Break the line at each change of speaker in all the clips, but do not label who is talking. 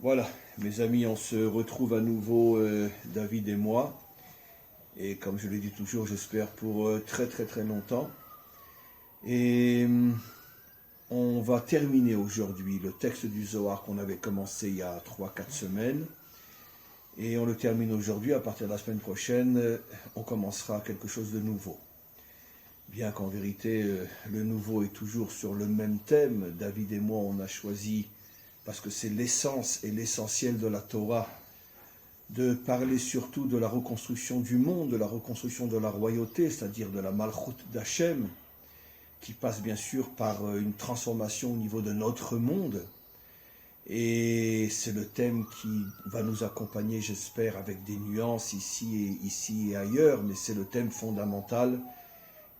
Voilà, mes amis, on se retrouve à nouveau, David et moi. Et comme je le dis toujours, j'espère pour très très très longtemps. Et on va terminer aujourd'hui le texte du Zohar qu'on avait commencé il y a 3 4 semaines. Et on le termine aujourd'hui. À partir de la semaine prochaine, on commencera quelque chose de nouveau. Bien qu'en vérité, le nouveau est toujours sur le même thème. David et moi, on a choisi, parce que c'est l'essence et l'essentiel de la Torah, de parler surtout de la reconstruction du monde, de la reconstruction de la royauté, c'est-à-dire de la Malchut d'Hachem, qui passe bien sûr par une transformation au niveau de notre monde. Et c'est le thème qui va nous accompagner, j'espère, avec des nuances ici et ailleurs, mais c'est le thème fondamental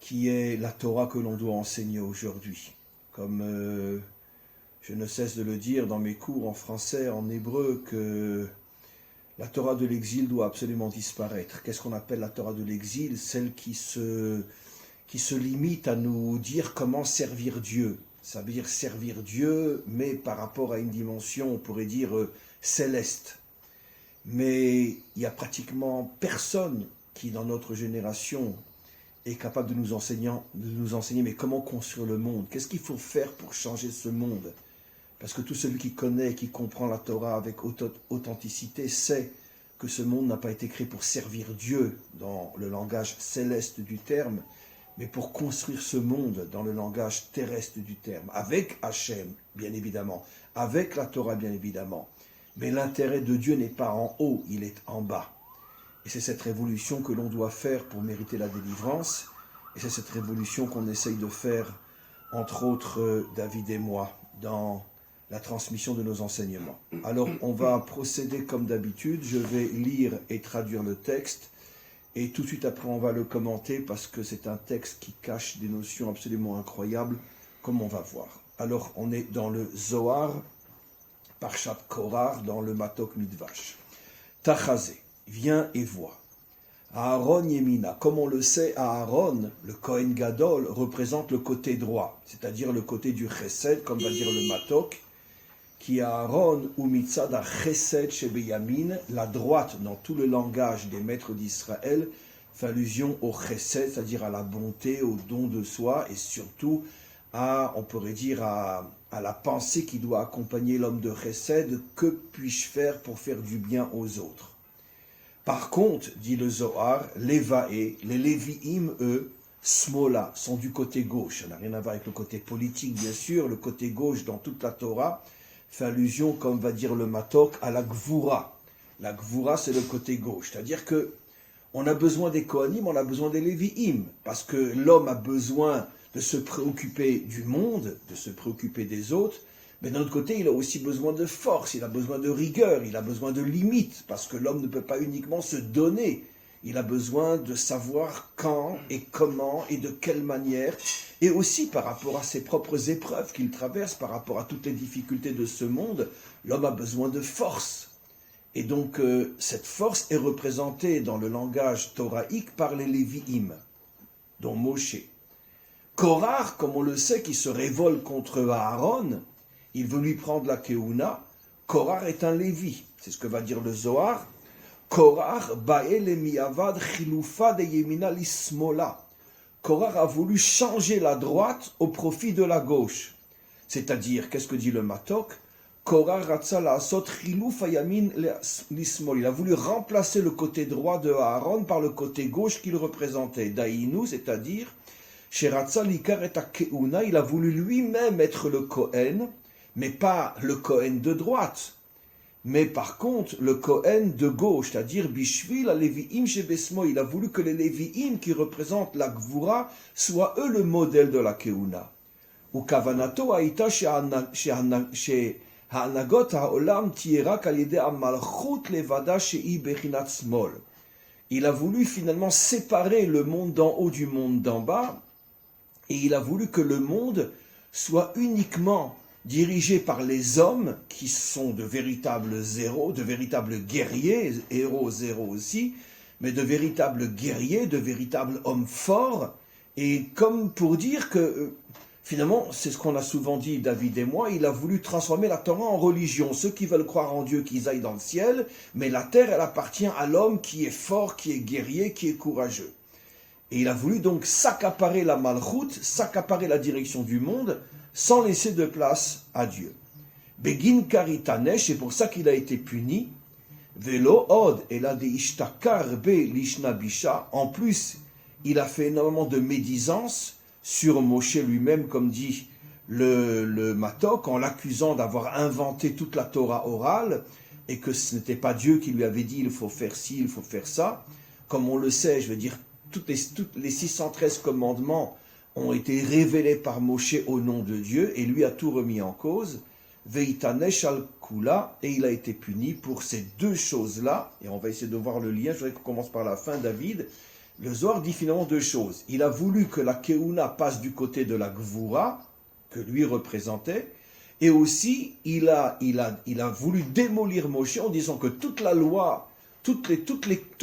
qui est la Torah que l'on doit enseigner aujourd'hui. Comme je ne cesse de le dire dans mes cours en français, en hébreu, que la Torah de l'exil doit absolument disparaître. Qu'est-ce qu'on appelle la Torah de l'exil? Celle qui se limite à nous dire comment servir Dieu. Ça veut dire servir Dieu, mais par rapport à une dimension, on pourrait dire, céleste. Mais il n'y a pratiquement personne qui, dans notre génération, est capable de nous enseigner mais comment construire le monde? Qu'est-ce qu'il faut faire pour changer ce monde? Parce que tout celui qui connaît et qui comprend la Torah avec authenticité sait que ce monde n'a pas été créé pour servir Dieu dans le langage céleste du terme, mais pour construire ce monde dans le langage terrestre du terme, avec Hachem, bien évidemment, avec la Torah, bien évidemment. Mais l'intérêt de Dieu n'est pas en haut, il est en bas. Et c'est cette révolution que l'on doit faire pour mériter la délivrance, et c'est cette révolution qu'on essaye de faire, entre autres, David et moi, dans la transmission de nos enseignements. Alors, on va procéder comme d'habitude. Je vais lire et traduire le texte. Et tout de suite après, on va le commenter parce que c'est un texte qui cache des notions absolument incroyables, comme on va voir. Alors, on est dans le Zohar, Parshat Korach, dans le Matok Midvash. Tachazé, viens et vois. Aaron Yemina, comme on le sait, Aaron, le Kohen Gadol, représente le côté droit, c'est-à-dire le côté du Chesed, comme va dire le Matok, qui Aaron ou Mitzad a Chesed chez Beyamin, la droite dans tout le langage des maîtres d'Israël, fait allusion au Chesed, c'est-à-dire à la bonté, au don de soi, et surtout à, on pourrait dire, à la pensée qui doit accompagner l'homme de Chesed, que puis-je faire pour faire du bien aux autres? Par contre, dit le Zohar, les Lévi'im, eux, Smola, sont du côté gauche. Ça n'a rien à voir avec le côté politique, bien sûr. Le côté gauche dans toute la Torah fait allusion, comme va dire le Matok, à la Gvura. La Gvura, c'est le côté gauche. C'est-à-dire que on a besoin des Kohanim, on a besoin des Lévi'im. Parce que l'homme a besoin de se préoccuper du monde, de se préoccuper des autres. Mais d'un autre côté, il a aussi besoin de force, il a besoin de rigueur, il a besoin de limites, parce que l'homme ne peut pas uniquement se donner. Il a besoin de savoir quand et comment et de quelle manière, et aussi par rapport à ses propres épreuves qu'il traverse, par rapport à toutes les difficultés de ce monde, l'homme a besoin de force. Et donc, cette force est représentée dans le langage thoraïque par les Lévi'im, dont Moshe. Korach, comme on le sait, qui se révolte contre Aaron, il veut lui prendre la Keuna. Korach est un Lévi. C'est ce que va dire le Zohar. Korach ba'el mi'avad chiloufa de yemina lismola. Korach a voulu changer la droite au profit de la gauche. C'est-à-dire, qu'est-ce que dit le Matok? Korach ratza la'asot chiloufa yamin lismol. Il a voulu remplacer le côté droit de Aaron par le côté gauche qu'il représentait. Daïnou, c'est-à-dire, sheratza likar et keuna, il a voulu lui-même être le Kohen, mais pas le Kohen de droite, mais par contre le Kohen de gauche, c'est-à-dire Bishvil a Lévi'im Shebesmo. Il a voulu que les Lévi'im qui représentent la Gvura soient eux le modèle de la Keuna. Ou Kavanato Aïta Ha'anagot Ha'olam Tierak Al-Yede Amalchut Levada She'i Bechinat Smol. Il a voulu finalement séparer le monde d'en haut du monde d'en bas, et il a voulu que le monde soit uniquement dirigé par les hommes qui sont de véritables héros, de véritables guerriers, héros, zéros aussi, mais de véritables guerriers, de véritables hommes forts, et comme pour dire que Finalement, c'est ce qu'on a souvent dit, David et moi, il a voulu transformer la Torah en religion. Ceux qui veulent croire en Dieu, qu'ils aillent dans le ciel, mais la terre, elle appartient à l'homme qui est fort, qui est guerrier, qui est courageux. Et il a voulu donc s'accaparer la malchoute, s'accaparer la direction du monde, sans laisser de place à Dieu. Begin karitanesh, c'est pour ça qu'il a été puni. Velo od, et là, de ishtakar be lishna bisha. En plus, il a fait énormément de médisance sur Moshe lui-même, comme dit le Matok, en l'accusant d'avoir inventé toute la Torah orale, et que ce n'était pas Dieu qui lui avait dit il faut faire ci, il faut faire ça. Comme on le sait, je veux dire, toutes les 613 commandements ont été révélés par Moshe au nom de Dieu, et lui a tout remis en cause. Veitanesh al kula, et il a été puni pour ces deux choses-là, et on va essayer de voir le lien. Je voudrais qu'on commence par la fin, David. Le Zohar dit finalement deux choses. Il a voulu que la Keuna passe du côté de la Gvura, que lui représentait, et aussi il a voulu démolir Moshe en disant que toute la loi, tous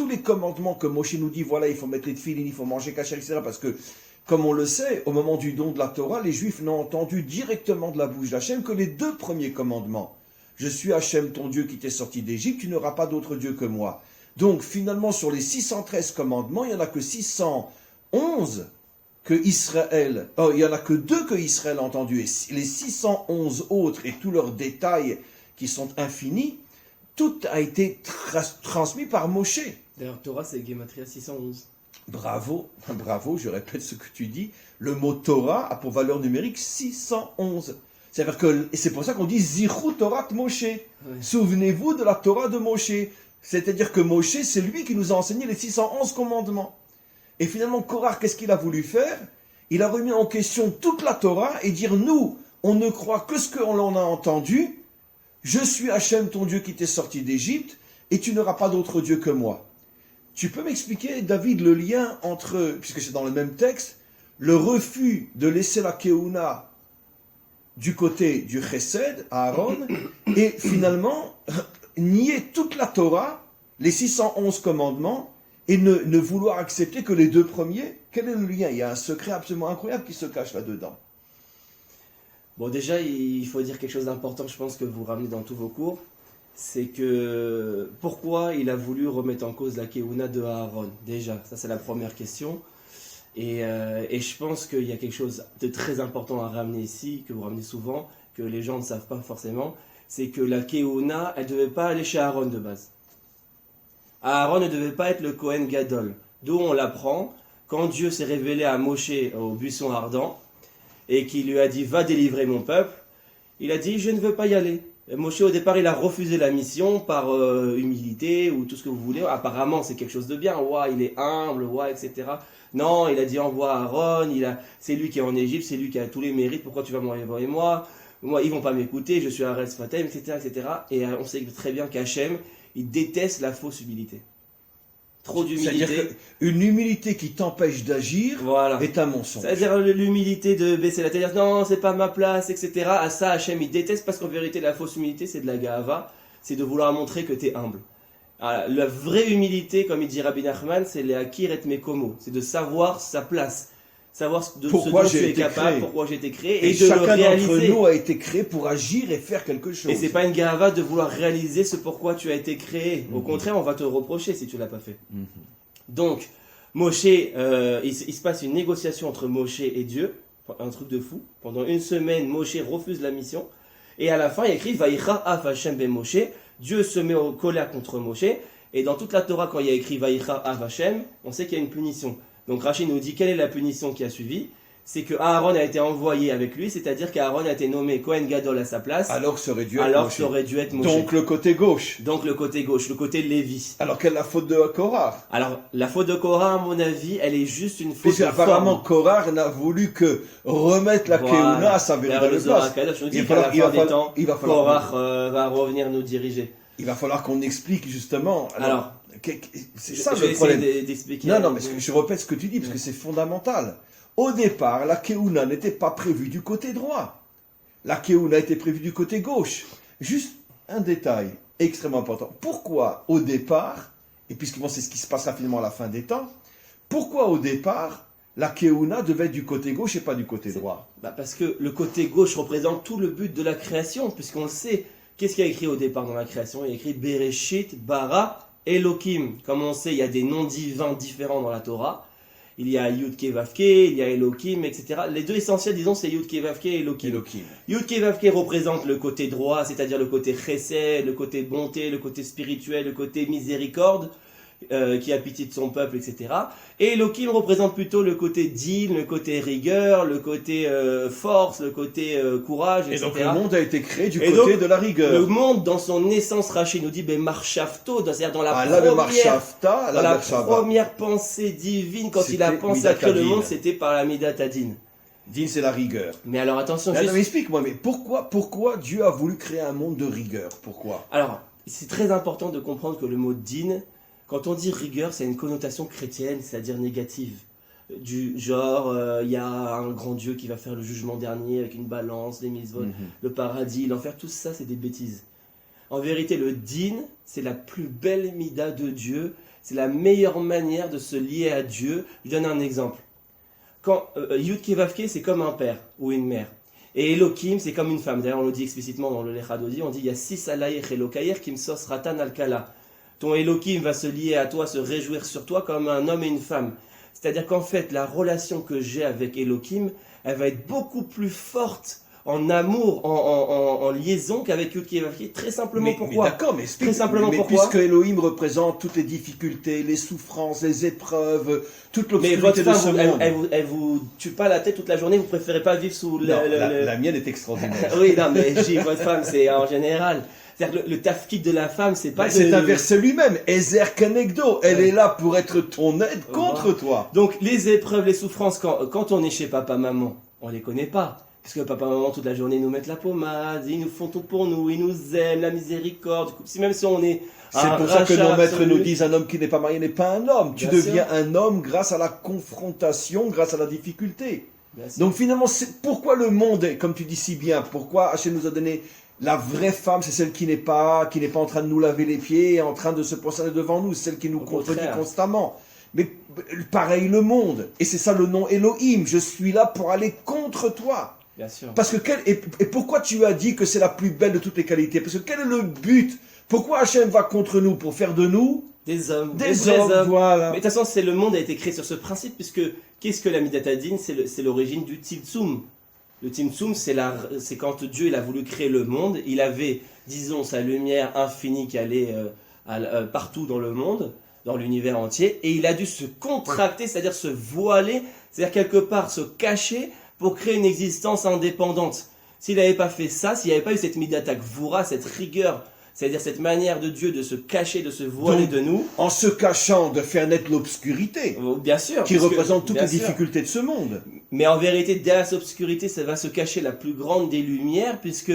les commandements que Moshe nous dit, voilà, il faut mettre les tefilin, il faut manger kasher, etc. Parce que, comme on le sait, au moment du don de la Torah, les Juifs n'ont entendu directement de la bouche d'Hachem que les deux premiers commandements. Je suis Hachem, ton Dieu qui t'est sorti d'Égypte, tu n'auras pas d'autre Dieu que moi. Donc, finalement, sur les 613 commandements, il n'y en a que 611 que Israël, il n'y en a que 2 que Israël a entendus. Et les 611 autres et tous leurs détails qui sont infinis, tout a été transmis par Moshe.
D'ailleurs, Torah, c'est Gematria 611.
Bravo, bravo, je répète ce que tu dis. Le mot Torah a pour valeur numérique 611. C'est-à-dire que, et c'est pour ça qu'on dit Zichru Torah Moshe. Ouais. Souvenez-vous de la Torah de Moshe. C'est-à-dire que Moshe, c'est lui qui nous a enseigné les 611 commandements. Et finalement, Korach, qu'est-ce qu'il a voulu faire? Il a remis en question toute la Torah et dire, nous, on ne croit que ce qu'on en a entendu. Je suis Hachem, ton Dieu qui t'est sorti d'Égypte, et tu n'auras pas d'autre Dieu que moi. Tu peux m'expliquer, David, le lien entre, puisque c'est dans le même texte, le refus de laisser la Keuna du côté du Chesed, à Aaron, et finalement, nier toute la Torah, les 611 commandements, et ne vouloir accepter que les deux premiers? Quel est le lien? Il y a un secret absolument incroyable qui se cache là-dedans.
Bon, déjà, il faut dire quelque chose d'important, je pense que vous ramenez dans tous vos cours, c'est que pourquoi il a voulu remettre en cause la Keuna de Aaron? Déjà, ça c'est la première question. Et je pense qu'il y a quelque chose de très important à ramener ici, que vous ramenez souvent, que les gens ne savent pas forcément, c'est que la Keuna, elle ne devait pas aller chez Aaron de base. Aaron ne devait pas être le Kohen Gadol. D'où on l'apprend, quand Dieu s'est révélé à Moshe au buisson ardent, et qu'il lui a dit « va délivrer mon peuple », il a dit « je ne veux pas y aller ». Moshe au départ il a refusé la mission par humilité ou tout ce que vous voulez. Apparemment c'est quelque chose de bien, ouais, il est humble, ouais, etc. Non, il a dit envoie Aaron, c'est lui qui est en Égypte, c'est lui qui a tous les mérites, pourquoi tu vas m'envoyer moi, ils vont pas m'écouter, je suis à Res Fatem, etc., etc. Et on sait très bien qu'Hachem, il déteste la fausse humilité. Trop d'humilité.
C'est-à-dire qu'une humilité qui t'empêche d'agir est un mensonge.
C'est-à-dire l'humilité de baisser la tête, dire non, c'est pas ma place, etc. À ça, Hachem, il déteste parce qu'en vérité, la fausse humilité, c'est de la gahava, c'est de vouloir montrer que tu es humble. Alors, la vraie humilité, comme il dit Rabbi Nachman, c'est les akir et mekomo, c'est de savoir sa place, savoir de
pourquoi
ce dont tu es capable,
créé.
Pourquoi j'ai été créé,
et
de le réaliser.
Chacun d'entre nous a été créé pour agir et faire quelque chose.
Et c'est pas une gahava de vouloir réaliser ce pourquoi tu as été créé. Au contraire, on va te le reprocher si tu l'as pas fait. Donc, Moshe, il se passe une négociation entre Moshe et Dieu, un truc de fou. Pendant une semaine, Moshe refuse la mission. Et à la fin, il écrit Vaïcha af Hashem ben Moshe. Dieu se met en colère contre Moshe. Et dans toute la Torah, quand il y a écrit Vaïcha af Hashem, on sait qu'il y a une punition. Donc Rachid nous dit quelle est la punition qui a suivi. C'est que Aaron a été envoyé avec lui, c'est-à-dire qu'Aaron a été nommé Kohen Gadol à sa place.
Alors ça aurait dû être Moshe. Donc le côté gauche.
Le côté Lévi.
Alors quelle est la faute de Korah?
Alors la faute de Korah, à mon avis, elle est juste une faute
de forme. Apparemment, Korah n'a voulu que remettre la Keuna à sa véritable place.
Il va falloir Korah va revenir nous diriger.
Il va falloir qu'on explique justement. Alors c'est ça
le
problème.
D'expliquer.
Non, mais je répète ce que tu dis parce que c'est fondamental. Au départ, la Keuna n'était pas prévue du côté droit. La Keuna était prévue du côté gauche. Juste un détail extrêmement important. Pourquoi au départ, et puisque c'est ce qui se passera finalement à la fin des temps, pourquoi au départ, la Keuna devait être du côté gauche et pas du côté droit?
Parce que le côté gauche représente tout le but de la création, puisqu'on le sait. Qu'est-ce qu'il y a écrit au départ dans la création? Il y a écrit Bereshit, Bara, Elohim. Comme on sait, il y a des noms divins différents dans la Torah. Il y a Yud-Ke Vav-Ke, il y a Elohim, etc. Les deux essentiels, disons, c'est Yud-Ke Vav-Ke et Elohim. Yud-Ke Vav-Ke représente le côté droit, c'est-à-dire le côté chesed, le côté bonté, le côté spirituel, le côté miséricorde, qui a pitié de son peuple, etc. Et Elohim représente plutôt le côté din, le côté rigueur, le côté force, le côté courage, etc.
Et donc le monde a été créé du côté de la rigueur.
Le monde, dans son essence, Rachid nous dit, Marshafto, c'est-à-dire dans la première pensée divine, quand il a pensé à créer le monde, c'était par la Midat Adin.
Din, c'est la rigueur.
Mais alors attention,
non, mais explique-moi, mais pourquoi Dieu a voulu créer un monde de rigueur? Pourquoi?
Alors, c'est très important de comprendre que le mot din, quand on dit rigueur, c'est une connotation chrétienne, c'est-à-dire négative. Du genre, il y a un grand Dieu qui va faire le jugement dernier avec une balance, les mitzvot, le paradis, l'enfer, tout ça, c'est des bêtises. En vérité, le din, c'est la plus belle mida de Dieu, c'est la meilleure manière de se lier à Dieu. Je donne un exemple. Quand Yud-Ke Vav-Ke, c'est comme un père ou une mère. Et Elohim, c'est comme une femme. D'ailleurs, on le dit explicitement dans le Lechadodi, on dit « Yassis alayech Elokayer kim sos ratan al-kala » Ton Elohim va se lier à toi, se réjouir sur toi comme un homme et une femme. C'est-à-dire qu'en fait, la relation que j'ai avec Elohim, elle va être beaucoup plus forte en amour, en liaison qu'avec Yud-Ke Vav-Ke. Très simplement, pourquoi?
Mais d'accord, mais explique.
Très simplement,
mais
pourquoi?
puisque Elohim représente toutes les difficultés, les souffrances, les épreuves, toute
Mais
l'obscurité
votre
de ce
femme,
monde.
elle vous tue pas la tête toute la journée, vous préférez pas vivre sous
la mienne est extraordinaire.
Oui, non, mais votre femme, c'est en général. C'est-à-dire que le tafkid de la femme, c'est pas
c'est un verset lui-même. Ezer Kenegdo. Elle est là pour être ton aide contre toi.
Donc, les épreuves, les souffrances, quand on est chez papa, maman, on les connaît pas. Parce que papa, maman, toute la journée, nous mettent la pommade, ils nous font tout pour nous, ils nous aiment, la miséricorde. Même si on est.
C'est pour ça que nos maîtres nous disent un homme qui n'est pas marié n'est pas un homme. Tu deviens un homme grâce à la confrontation, grâce à la difficulté. Donc finalement, c'est pourquoi le monde est, comme tu dis si bien, pourquoi Hachem nous a donné la vraie femme, c'est celle qui n'est pas en train de nous laver les pieds, en train de se prosterner devant nous, c'est celle qui nous contredit constamment. Mais pareil le monde. Et c'est ça le nom Elohim. Je suis là pour aller contre toi.
Bien sûr.
Parce que et pourquoi tu as dit que c'est la plus belle de toutes les qualités? Parce que quel est le but? Pourquoi Hachem va contre nous? Pour faire de nous
des hommes.
Des hommes, voilà.
Mais de toute façon, le monde a été créé sur ce principe, puisque qu'est-ce que la Midat Adin? C'est l'origine du Tzimtzum. Le Tzimtzum, c'est quand Dieu il a voulu créer le monde. Il avait, disons, sa lumière infinie qui allait partout dans le monde, dans l'univers entier, et il a dû se contracter, c'est-à-dire se voiler, c'est-à-dire quelque part se cacher pour créer une existence indépendante. S'il n'avait pas fait ça, s'il n'y avait pas eu cette Midat Gvura, cette rigueur, c'est-à-dire cette manière de Dieu de se cacher, de se voiler de nous.
En se cachant, de faire naître l'obscurité.
Bien sûr.
Qui représente toutes les difficultés de ce monde.
Mais en vérité, derrière cette obscurité, ça va se cacher la plus grande des lumières, puisque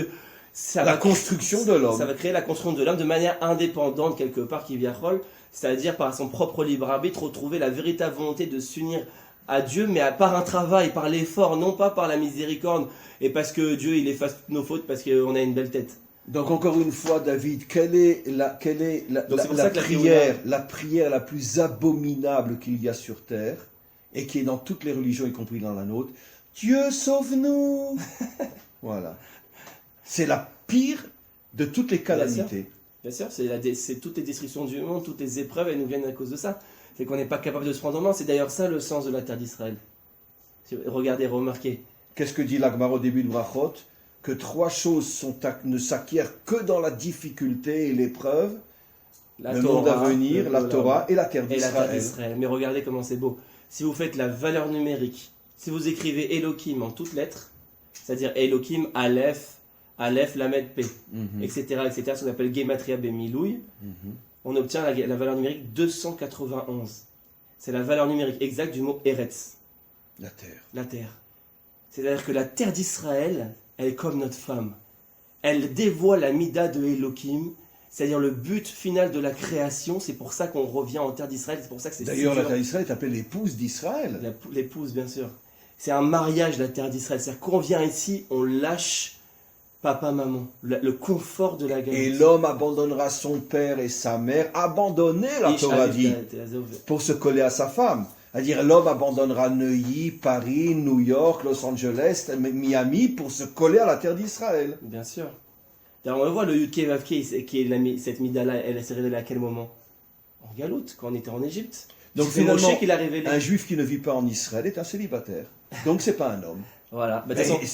ça
la construction de l'homme.
Ça va créer la construction de l'homme de manière indépendante, quelque part, qui vient rôle, c'est-à-dire par son propre libre arbitre, retrouver la véritable volonté de s'unir à Dieu, mais par un travail, par l'effort, non pas par la miséricorde, et parce que Dieu, il efface toutes nos fautes, parce qu'on a une belle tête.
Donc encore une fois, David, quelle est la prière la plus abominable qu'il y a sur terre et qui est dans toutes les religions, y compris dans la nôtre? Dieu sauve-nous. Voilà. C'est la pire de toutes les calamités.
Bien sûr, c'est toutes les destructions du monde, toutes les épreuves, elles nous viennent à cause de ça. C'est qu'on n'est pas capable de se prendre en main. C'est d'ailleurs ça le sens de la terre d'Israël. Regardez, remarquez.
Qu'est-ce que dit l'Agmara au début de Brachot? Que 3 choses ne s'acquièrent que dans la difficulté et l'épreuve, le monde à venir, la Torah et la terre d'Israël.
Mais regardez comment c'est beau. Si vous faites la valeur numérique, si vous écrivez Elohim en toutes lettres, c'est-à-dire Elohim, Aleph, Lamed, P, etc., ce qu'on appelle Gematria Bemilouï, on obtient la valeur numérique 291. C'est la valeur numérique exacte du mot Eretz.
La terre.
La terre. C'est-à-dire que la terre d'Israël, elle est comme notre femme. Elle dévoile la mida de Elohim, c'est-à-dire le but final de la création. C'est pour ça qu'on revient en terre d'Israël. C'est pour ça que c'est
d'ailleurs, la terre d'Israël est appelée l'épouse d'Israël.
L'épouse, bien sûr. C'est un mariage, la terre d'Israël. C'est-à-dire qu'on vient ici, on lâche papa, maman, le confort de la galère.
Et l'homme abandonnera son père et sa mère. Abandonner, la Torah dit, pour se coller à sa femme. C'est-à-dire l'homme abandonnera Neuilly, Paris, New York, Los Angeles, Miami pour se coller à la terre d'Israël.
Bien sûr. D'ailleurs, on le voit, le Yudke Vavke, cette Midala, elle s'est révélée à quel moment? En Galoute, quand on était en Égypte.
Donc
C'est
finalement,
Moshe qui l'a révélé.
un juif qui ne vit pas en Israël est un célibataire. Donc c'est pas un homme.
Voilà. Bah, de
Mais
toute façon,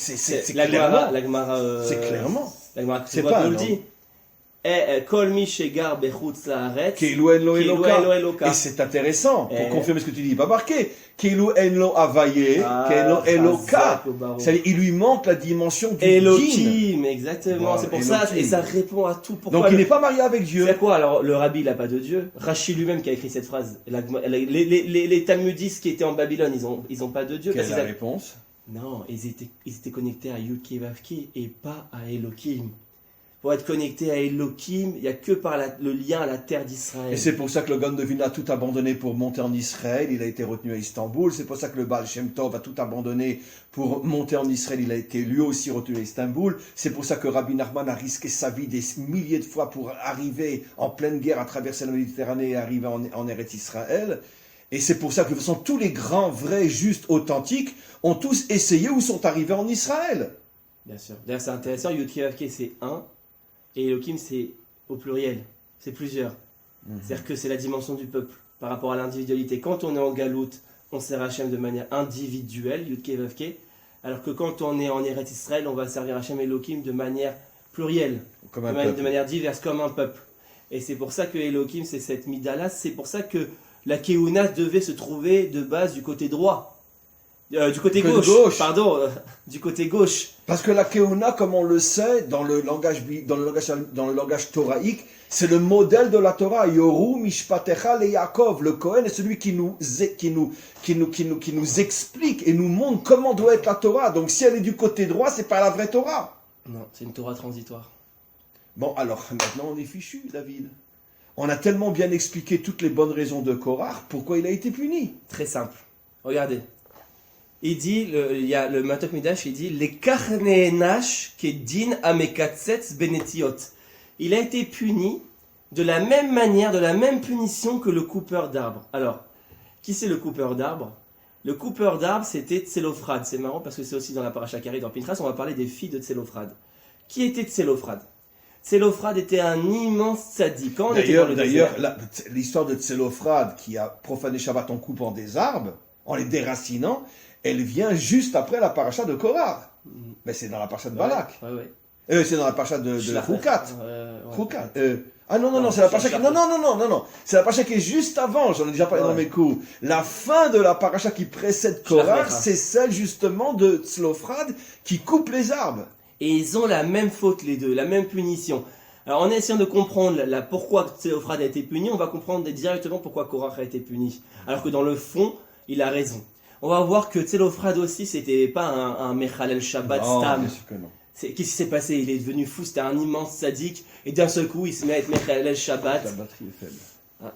c'est
la
clairement.
Gemara,
C'est clairement.
La Gemara,
C'est
tu
pas
nous
un
le dit. Kol mi shegar bechutz laaretz,
Keilu en lo
Keilu
Eloka.
en lo Eloka.
Et c'est intéressant pour
Et-
confirmer ce que tu dis. Pas marqué. Keilu en lo avaye, Keilu Eloka.
Chazak, Baruch.
C'est-à-dire, il lui manque la dimension du din.
Elohim, exactement.
Voilà,
C'est pour ça,
Elohim.
et ça répond à tout. Pourquoi
Donc il n'est pas marié avec Dieu.
C'est quoi alors? Le rabbi, il n'a pas de Dieu. Rachi lui-même qui a écrit cette phrase. Les Talmudistes qui étaient en Babylone, ils ont pas de Dieu.
Quelle
parce
est la
qu'ils a-
réponse?
Non, ils étaient connectés à Yudke Vavke et pas à Elohim. Pour être connecté à Elohim, il n'y a que par le lien à la terre d'Israël.
Et c'est pour ça que le Gaon de Vilna a tout abandonné pour monter en Israël. Il a été retenu à Istanbul. C'est pour ça que le Baal Shem Tov a tout abandonné pour monter en Israël. Il a été lui aussi retenu à Istanbul. C'est pour ça que Rabbi Nachman a risqué sa vie des milliers de fois pour arriver en pleine guerre à traverser la Méditerranée et arriver en Eretz Israël. Et c'est pour ça que de toute façon, tous les grands, vrais, justes, authentiques ont tous essayé ou sont arrivés en Israël.
Bien sûr. D'ailleurs, c'est intéressant, Yudke Vavke c'est un, et Elohim c'est au pluriel, c'est plusieurs. C'est-à-dire que c'est la dimension du peuple par rapport à l'individualité. Quand on est en Galoute, on sert Hachem de manière individuelle, Yudke Vavke, alors que quand on est en Eretz Israël, on va servir Hachem Elohim de manière plurielle,
Comme
de,
un
de
peuple.
manière diverse, comme un peuple. Et c'est pour ça que Elohim, c'est cette midala, c'est pour ça que la Keuna devait se trouver de base du côté droit. Du côté
Côté
gauche,
gauche.
pardon, du côté gauche.
Parce que la Keuna, comme on le sait, dans le langage thoraïque, c'est le modèle de la Torah. Yoru Mishpatecha le Yaakov. Le Kohen est celui qui nous explique et nous montre comment doit être la Torah. Donc si elle est du côté droit, c'est pas la vraie Torah.
Non, c'est une Torah transitoire.
Bon, alors maintenant on est fichu, David. On a tellement bien expliqué toutes les bonnes raisons de Korach, pourquoi il a été puni.
Très simple. Regardez. Il dit, il y a le Matok Midash, il dit les karneenash kedin amekatsetz benetiot. Il a été puni de la même manière, de la même punition que le coupeur d'arbres. Alors, qui c'est le coupeur d'arbres? Le coupeur d'arbres, c'était Tselophrad. C'est marrant parce que c'est aussi dans la paracha qui arrive dans Pinchas, on va parler des filles de Tselophrad. Qui était Tselophrad? Tselophrad était un immense tzaddik. Quand on était dans le
D'ailleurs,
désert,
l'histoire de Tselophrad qui a profané Shabbat en coupant des arbres, en les déracinant, elle vient juste après la paracha de Korach. Mais c'est dans la paracha de Balak.
Ouais.
C'est dans la paracha de
Shlach-
Choukat.
ouais.
Choukat. Non,
Non,
c'est la paracha qui...
Shlach-
Non. C'est la paracha qui est juste avant, j'en ai déjà parlé
Ouais.
dans mes cours. La fin de la paracha qui précède Korach,
Shlach-
c'est celle justement de Tselophrad qui coupe les arbres.
Et ils ont la même faute les deux, la même punition. Alors en essayant de comprendre pourquoi Tselophrad a été puni, on va comprendre directement pourquoi Korach a été puni. Alors que dans le fond, il a raison. On va voir que Tselophrad aussi, c'était pas un Mechalel Shabbat
Non,
Stam.
bien sûr que non.
Qu'est-ce qui s'est passé? Il est devenu fou, c'était un immense sadique, et d'un seul coup, il se met à être Mechalel Shabbat.
La batterie est faible.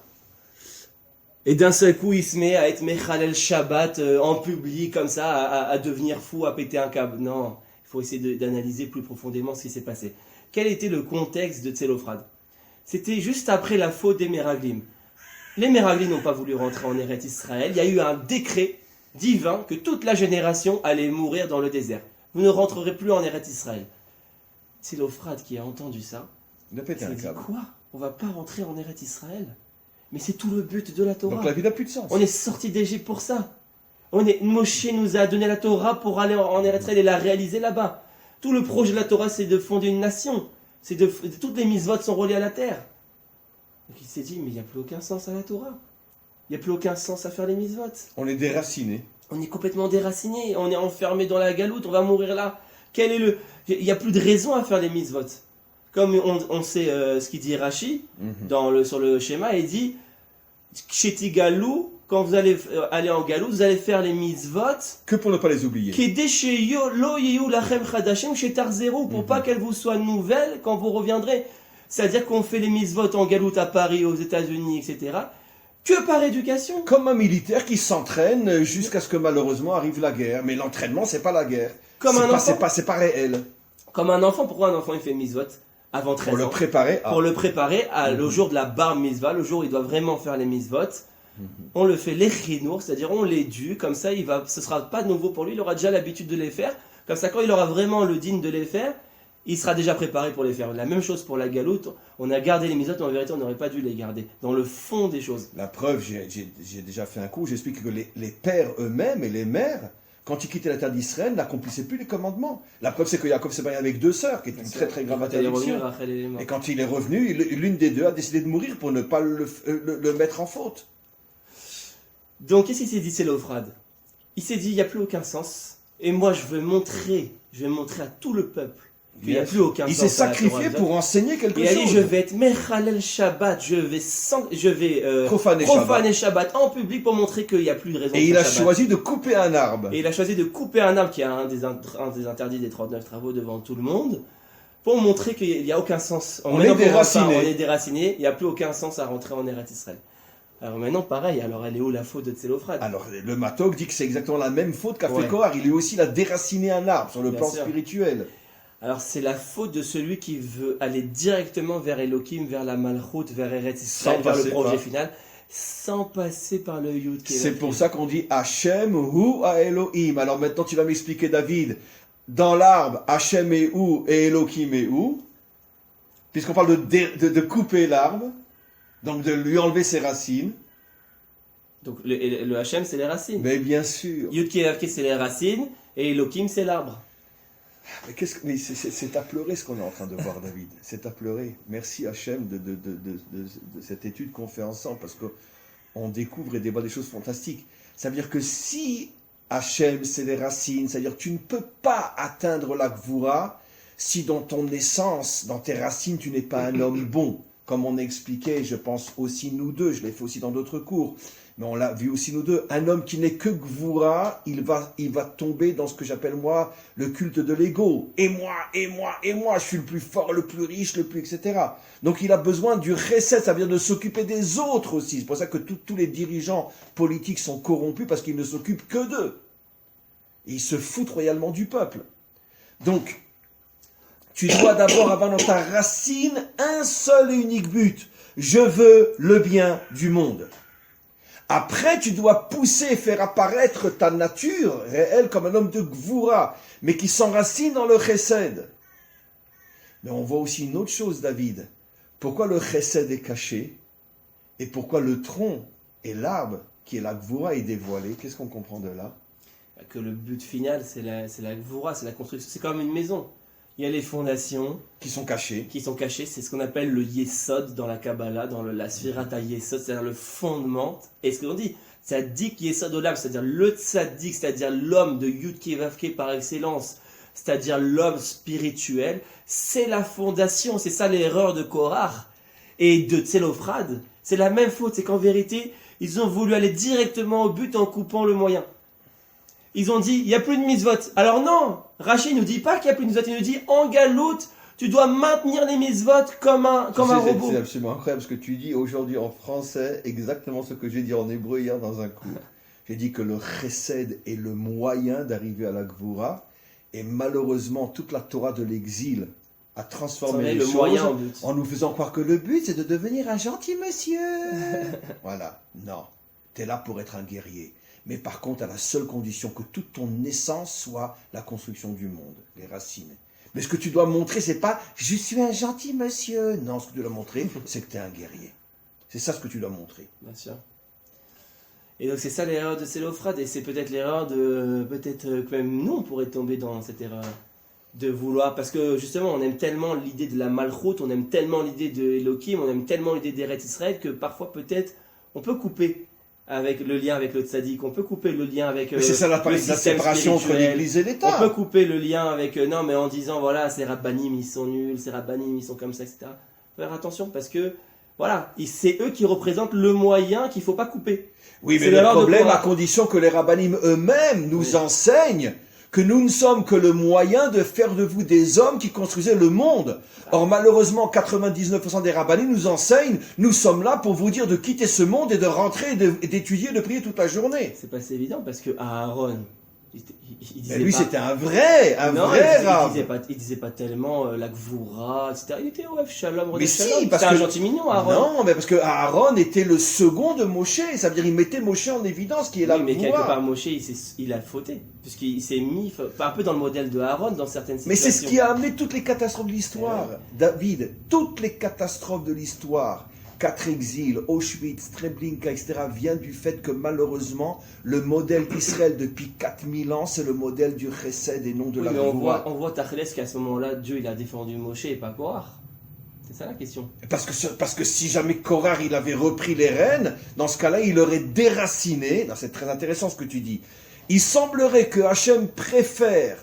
Et d'un seul coup, il se met à être Mechalel Shabbat en public, comme ça, à devenir fou, à péter un câble. Non, il faut essayer d'analyser plus profondément ce qui s'est passé. Quel était le contexte de Tselophrad? C'était juste après la faute des Meraglim. Les Meraglim n'ont pas voulu rentrer en Eretz Israël. Il y a eu un décret divin que toute la génération allait mourir dans le désert. Vous ne rentrerez plus en Eretz Israël. Tselophrad qui a entendu ça,
Il a pété
il
un
s'est dit
câble.
quoi? On va pas rentrer en Eretz Israël? Mais c'est tout le but de la Torah.
Donc la vie n'a plus de sens.
On est sorti d'Égypte pour ça. Moshe nous a donné la Torah pour aller en Eretz Israël et la réaliser là-bas. Tout le projet de la Torah, c'est de fonder une nation. Toutes les mitzvot sont reliées à la terre. Donc il s'est dit, mais il n'y a plus aucun sens à la Torah. Il n'y a plus aucun sens à faire les mitzvot.
On est déraciné.
On est complètement déraciné. On est enfermé dans la galoute. On va mourir là. Il n'y a plus de raison à faire les mitzvot. Comme on sait ce qu'il dit Rashi sur le schéma, il dit Kshetigalou, quand vous allez aller en galoute, vous allez faire les mitzvot.
Que pour ne pas les oublier.
Pour pas qu'elles vous soient nouvelles quand vous reviendrez. C'est-à-dire qu'on fait les mitzvot en galoute à Paris, aux États-Unis, etc. Que par éducation.
Comme un militaire qui s'entraîne jusqu'à ce que malheureusement arrive la guerre. Mais l'entraînement, c'est pas la guerre.
Comme un enfant.
C'est pas réel.
Comme un enfant, pourquoi un enfant il fait mitzvot avant 13
Pour
ans?
le préparer à...
Pour le préparer le jour de la bar mitzvah, le jour où il doit vraiment faire les mitzvot. On le fait les chinours, c'est-à-dire on l'édue, comme ça ce sera pas nouveau pour lui, il aura déjà l'habitude de les faire. Comme ça, quand il aura vraiment le digne de les faire, il sera déjà préparé pour les faire. La même chose pour la galoute, on a gardé les mitzvot, mais en vérité on n'aurait pas dû les garder, dans le fond des choses.
La preuve, j'ai déjà fait un coup, j'explique que les pères eux-mêmes et les mères, quand ils quittaient la terre d'Israël, n'accomplissaient plus les commandements. La preuve, c'est que Yaakov s'est marié avec 2 sœurs, qui est une très très grave interdiction. Et quand il est revenu, l'une des deux a décidé de mourir pour ne pas le mettre en faute.
Donc, qu'est-ce qu'il s'est dit, Tselophrad? Il s'est dit, il n'y a plus aucun sens. Et moi, je vais montrer à tout le peuple qu'il n'y a plus aucun sens.
Il s'est sacrifié pour enseigner quelque chose.
Il a dit, je vais être Mechalel Shabbat, je vais profaner Shabbat en public pour montrer qu'il n'y a plus de raison.
Et il a choisi de couper un arbre.
Et il a choisi de couper un arbre qui est un des interdits des 39 travaux devant tout le monde, pour montrer qu'il n'y a aucun sens.
On est déraciné.
On est déraciné, il n'y a plus aucun sens à rentrer en Eretz Israël. Alors maintenant, pareil, alors elle est où la faute de Tselophrad?
Alors le Matok dit que c'est exactement la même faute qu'a fait Korach. Il lui aussi a déraciné un arbre sur le plan spirituel.
Alors c'est la faute de celui qui veut aller directement vers Elohim, vers la Malchut, vers Eretz Israël, vers le projet final, sans passer par le Yud.
C'est pour ça qu'on dit Hachem hu a Elohim. Alors maintenant tu vas m'expliquer, David, dans l'arbre, Hachem est où et Elohim est où? Puisqu'on parle de couper l'arbre. Donc de lui enlever ses racines.
Donc le Hachem, c'est les racines.
Mais bien sûr.
Yud Kevavke, c'est les racines, et Elohim, c'est l'arbre.
Mais c'est à pleurer ce qu'on est en train de voir, David. C'est à pleurer. Merci Hachem de cette étude qu'on fait ensemble, parce qu'on découvre et dévoile des choses fantastiques. Ça veut dire que si Hachem, c'est les racines, c'est-à-dire que tu ne peux pas atteindre la Gvura si dans ton essence, dans tes racines, tu n'es pas un homme bon. Comme on expliquait, je pense aussi nous deux, je l'ai fait aussi dans d'autres cours, mais on l'a vu aussi nous deux, un homme qui n'est que Gvura, il va tomber dans ce que j'appelle moi le culte de l'ego. Et moi, je suis le plus fort, le plus riche, le plus etc. Donc il a besoin du recette, ça veut dire de s'occuper des autres aussi. C'est pour ça que tous les dirigeants politiques sont corrompus, parce qu'ils ne s'occupent que d'eux. Et ils se foutent royalement du peuple. Donc, tu dois d'abord avoir dans ta racine un seul et unique but. Je veux le bien du monde. Après, tu dois pousser, faire apparaître ta nature réelle comme un homme de Gvura, mais qui s'enracine dans le chesed. Mais on voit aussi une autre chose, David. Pourquoi le chesed est caché? Et pourquoi le tronc et l'arbre, qui est la Gvura, est dévoilé? Qu'est-ce qu'on comprend de là?
Que le but final, c'est la Gvura, c'est la construction. C'est comme une maison. Il y a les fondations
qui sont cachées.
C'est ce qu'on appelle le Yesod dans la Kabbalah, dans la Sphirata Yesod, c'est-à-dire le fondement. Et ce qu'on dit, Tzadik Yesod Olam, c'est-à-dire le Tzadik, c'est-à-dire l'homme de Yud Kevavke par excellence, c'est-à-dire l'homme spirituel, c'est la fondation. C'est ça l'erreur de Korach et de Tselophrad. C'est la même faute, c'est qu'en vérité, ils ont voulu aller directement au but en coupant le moyen. Ils ont dit, il n'y a plus de mitzvot. Alors non, Rachid ne nous dit pas qu'il n'y a plus de mitzvot. Il nous dit, en galoute, tu dois maintenir les mitzvot comme un robot.
C'est absolument incroyable ce que tu dis aujourd'hui en français, exactement ce que j'ai dit en hébreu hier dans un cours. J'ai dit que le chesed est le moyen d'arriver à la Gvura, et malheureusement, toute la Torah de l'exil a transformé les choses en nous faisant croire que le but, c'est de devenir un gentil monsieur. Voilà, non, tu es là pour être un guerrier. Mais par contre, à la seule condition que toute ton essence soit la construction du monde, les racines. Mais ce que tu dois montrer, c'est pas « je suis un gentil monsieur ». Non, ce que tu dois montrer, c'est que tu es un guerrier. C'est ça ce que tu dois montrer.
Bien sûr. Et donc c'est ça l'erreur de Tselophrad, et c'est peut-être l'erreur de... Peut-être que même nous, on pourrait tomber dans cette erreur de vouloir... Parce que justement, on aime tellement l'idée de la Malchut, on aime tellement l'idée de Elohim, on aime tellement l'idée d'Eretz Israël, que parfois peut-être on peut couper avec le lien avec le tzaddik, on peut couper le lien avec
c'est ça la séparation entre l'Église et l'État.
On peut couper le lien avec non, mais en disant voilà, ces rabbanim ils sont nuls, ces rabbanim ils sont comme ça, etc. Faire attention parce que voilà, c'est eux qui représentent le moyen qu'il faut pas couper.
Oui, mais le problème, à condition que les rabbanim eux-mêmes nous enseignent que nous ne sommes que le moyen de faire de vous des hommes qui construisaient le monde. Or, malheureusement, 99% des rabbinis nous enseignent, nous sommes là pour vous dire de quitter ce monde et de rentrer et d'étudier et de prier toute la journée.
C'est pas si évident parce que Aaron, Il
Mais
disait
lui,
pas-
c'était un vrai
Non,
Rav.
il disait pas tellement la Gvoura, etc. Il était ouais, Shalom,
Mais
Rodé
si,
Shalom.
parce
C'était un
que-
gentil mignon, Aaron.
Non, mais parce que Aaron était le second de Moshe. Ça veut dire il mettait Moshe en évidence, qui est la
Oui, mais quelque
voix.
part, Moshe, il a fauté. Puisqu'il s'est mis un peu dans le modèle de Aaron dans certaines
Mais
situations.
c'est ce qui a amené toutes les catastrophes de l'histoire. David, toutes les catastrophes de l'histoire, 4 exils, Auschwitz, Treblinka, etc., vient du fait que malheureusement, le modèle d'Israël depuis 4000 ans, c'est le modèle du chesed et non de
Oui,
la
mais
Gvoura.
on voit Tachles qu'à ce moment-là, Dieu il a défendu Moshe et pas Korah. C'est ça la question.
Parce que si jamais Korah il avait repris les rênes, dans ce cas-là, il aurait déraciné. Non, c'est très intéressant ce que tu dis. Il semblerait que Hachem préfère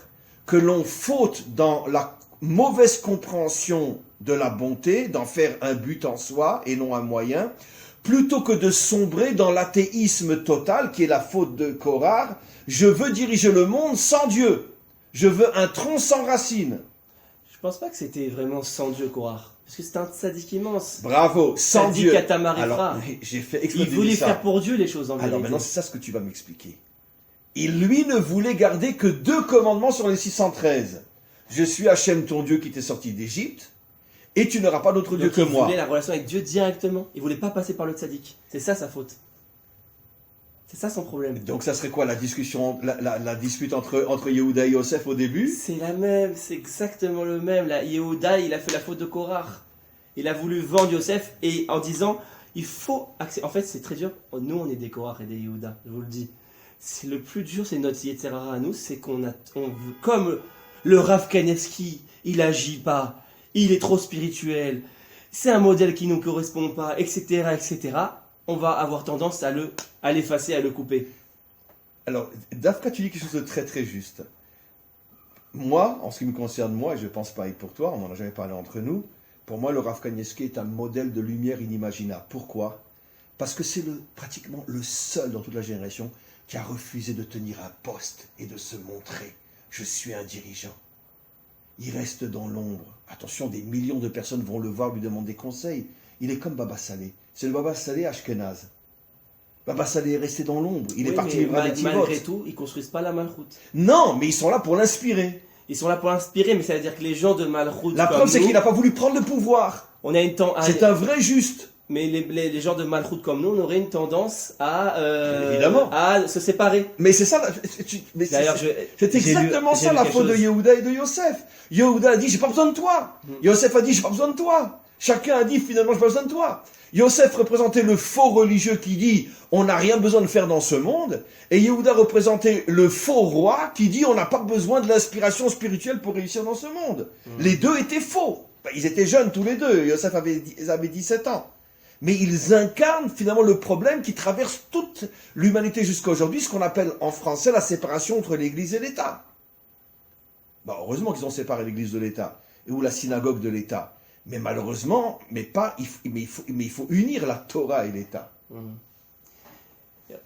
que l'on faute dans la mauvaise compréhension de la bonté, d'en faire un but en soi et non un moyen, plutôt que de sombrer dans l'athéisme total, qui est la faute de Korah. Je veux diriger le monde sans Dieu. Je veux un tronc sans racines.
Je pense pas que c'était vraiment sans Dieu Korah. Parce que c'était un tzaddik immense.
Bravo, sans
Tzaddik
Dieu.
Katamarifra.
Alors, j'ai fait exprès
Il
de
voulait
dire ça.
faire pour Dieu les choses en vérité.
Alors maintenant, c'est ça ce que tu vas m'expliquer. Il, lui, ne voulait garder que 2 commandements sur les 613. Je suis Hachem, ton Dieu, qui t'est sorti d'Égypte, et tu n'auras pas d'autre Dieu
Donc,
que
il
moi.
voulait la relation avec Dieu directement. Il voulait pas passer par le tzaddik. C'est ça sa faute. C'est ça son problème.
Donc ça serait quoi la discussion, la dispute entre Yehuda et Yosef au début?
C'est la même, c'est exactement le même. Là, Yehuda, il a fait la faute de Korah. Il a voulu vendre Yosef et en disant, il faut accepter. En fait, c'est très dur. Nous, on est des Korah et des Yehuda, je vous le dis. C'est le plus dur, c'est notre Yetzerara à nous, c'est comme le Rav Kanevski, il agit pas, il est trop spirituel, c'est un modèle qui nous correspond pas, etc., etc. On va avoir tendance à l'effacer, à le couper.
Alors, Dafka, tu dis quelque chose de très très juste. Moi, en ce qui me concerne, moi, et je pense pareil pour toi, on n'en a jamais parlé entre nous, pour moi, le Rav Kanievski est un modèle de lumière inimaginable. Pourquoi? Parce que c'est pratiquement le seul dans toute la génération qui a refusé de tenir un poste et de se montrer. Je suis un dirigeant. Il reste dans l'ombre. Attention, des millions de personnes vont le voir, lui demander conseil. Il est comme Baba Saleh. C'est le Baba Saleh Ashkenaz. Baba Saleh est resté dans l'ombre. Il est parti vivre à Netivot.
Malgré tout, ils construisent pas la Malchoute.
Non, mais ils sont là pour l'inspirer.
Ils sont là pour inspirer, mais ça veut dire que les gens de Malchoute.
La preuve, c'est qu'il n'a pas voulu prendre le pouvoir.
On a une tendance.
C'est un vrai juste.
Mais les gens de Malchoute comme nous, on aurait une tendance
Évidemment.
à se séparer.
Mais c'est ça,
D'ailleurs,
c'est exactement ça la faute de Yehuda et de Yosef. Yehuda a dit, j'ai pas besoin de toi. Yosef a dit, j'ai pas besoin de toi. Chacun a dit, finalement, j'ai pas besoin de toi. Yosef représentait le faux religieux qui dit, on n'a rien besoin de faire dans ce monde. Et Yehuda représentait le faux roi qui dit, on n'a pas besoin de l'inspiration spirituelle pour réussir dans ce monde. Les deux étaient faux. Ils étaient jeunes tous les deux. Yosef avait 17 ans. Mais ils incarnent finalement le problème qui traverse toute l'humanité jusqu'à aujourd'hui, ce qu'on appelle en français la séparation entre l'Église et l'État. Bon, heureusement qu'ils ont séparé l'Église de l'État, ou la synagogue de l'État. Mais malheureusement, mais il faut unir la Torah et l'État.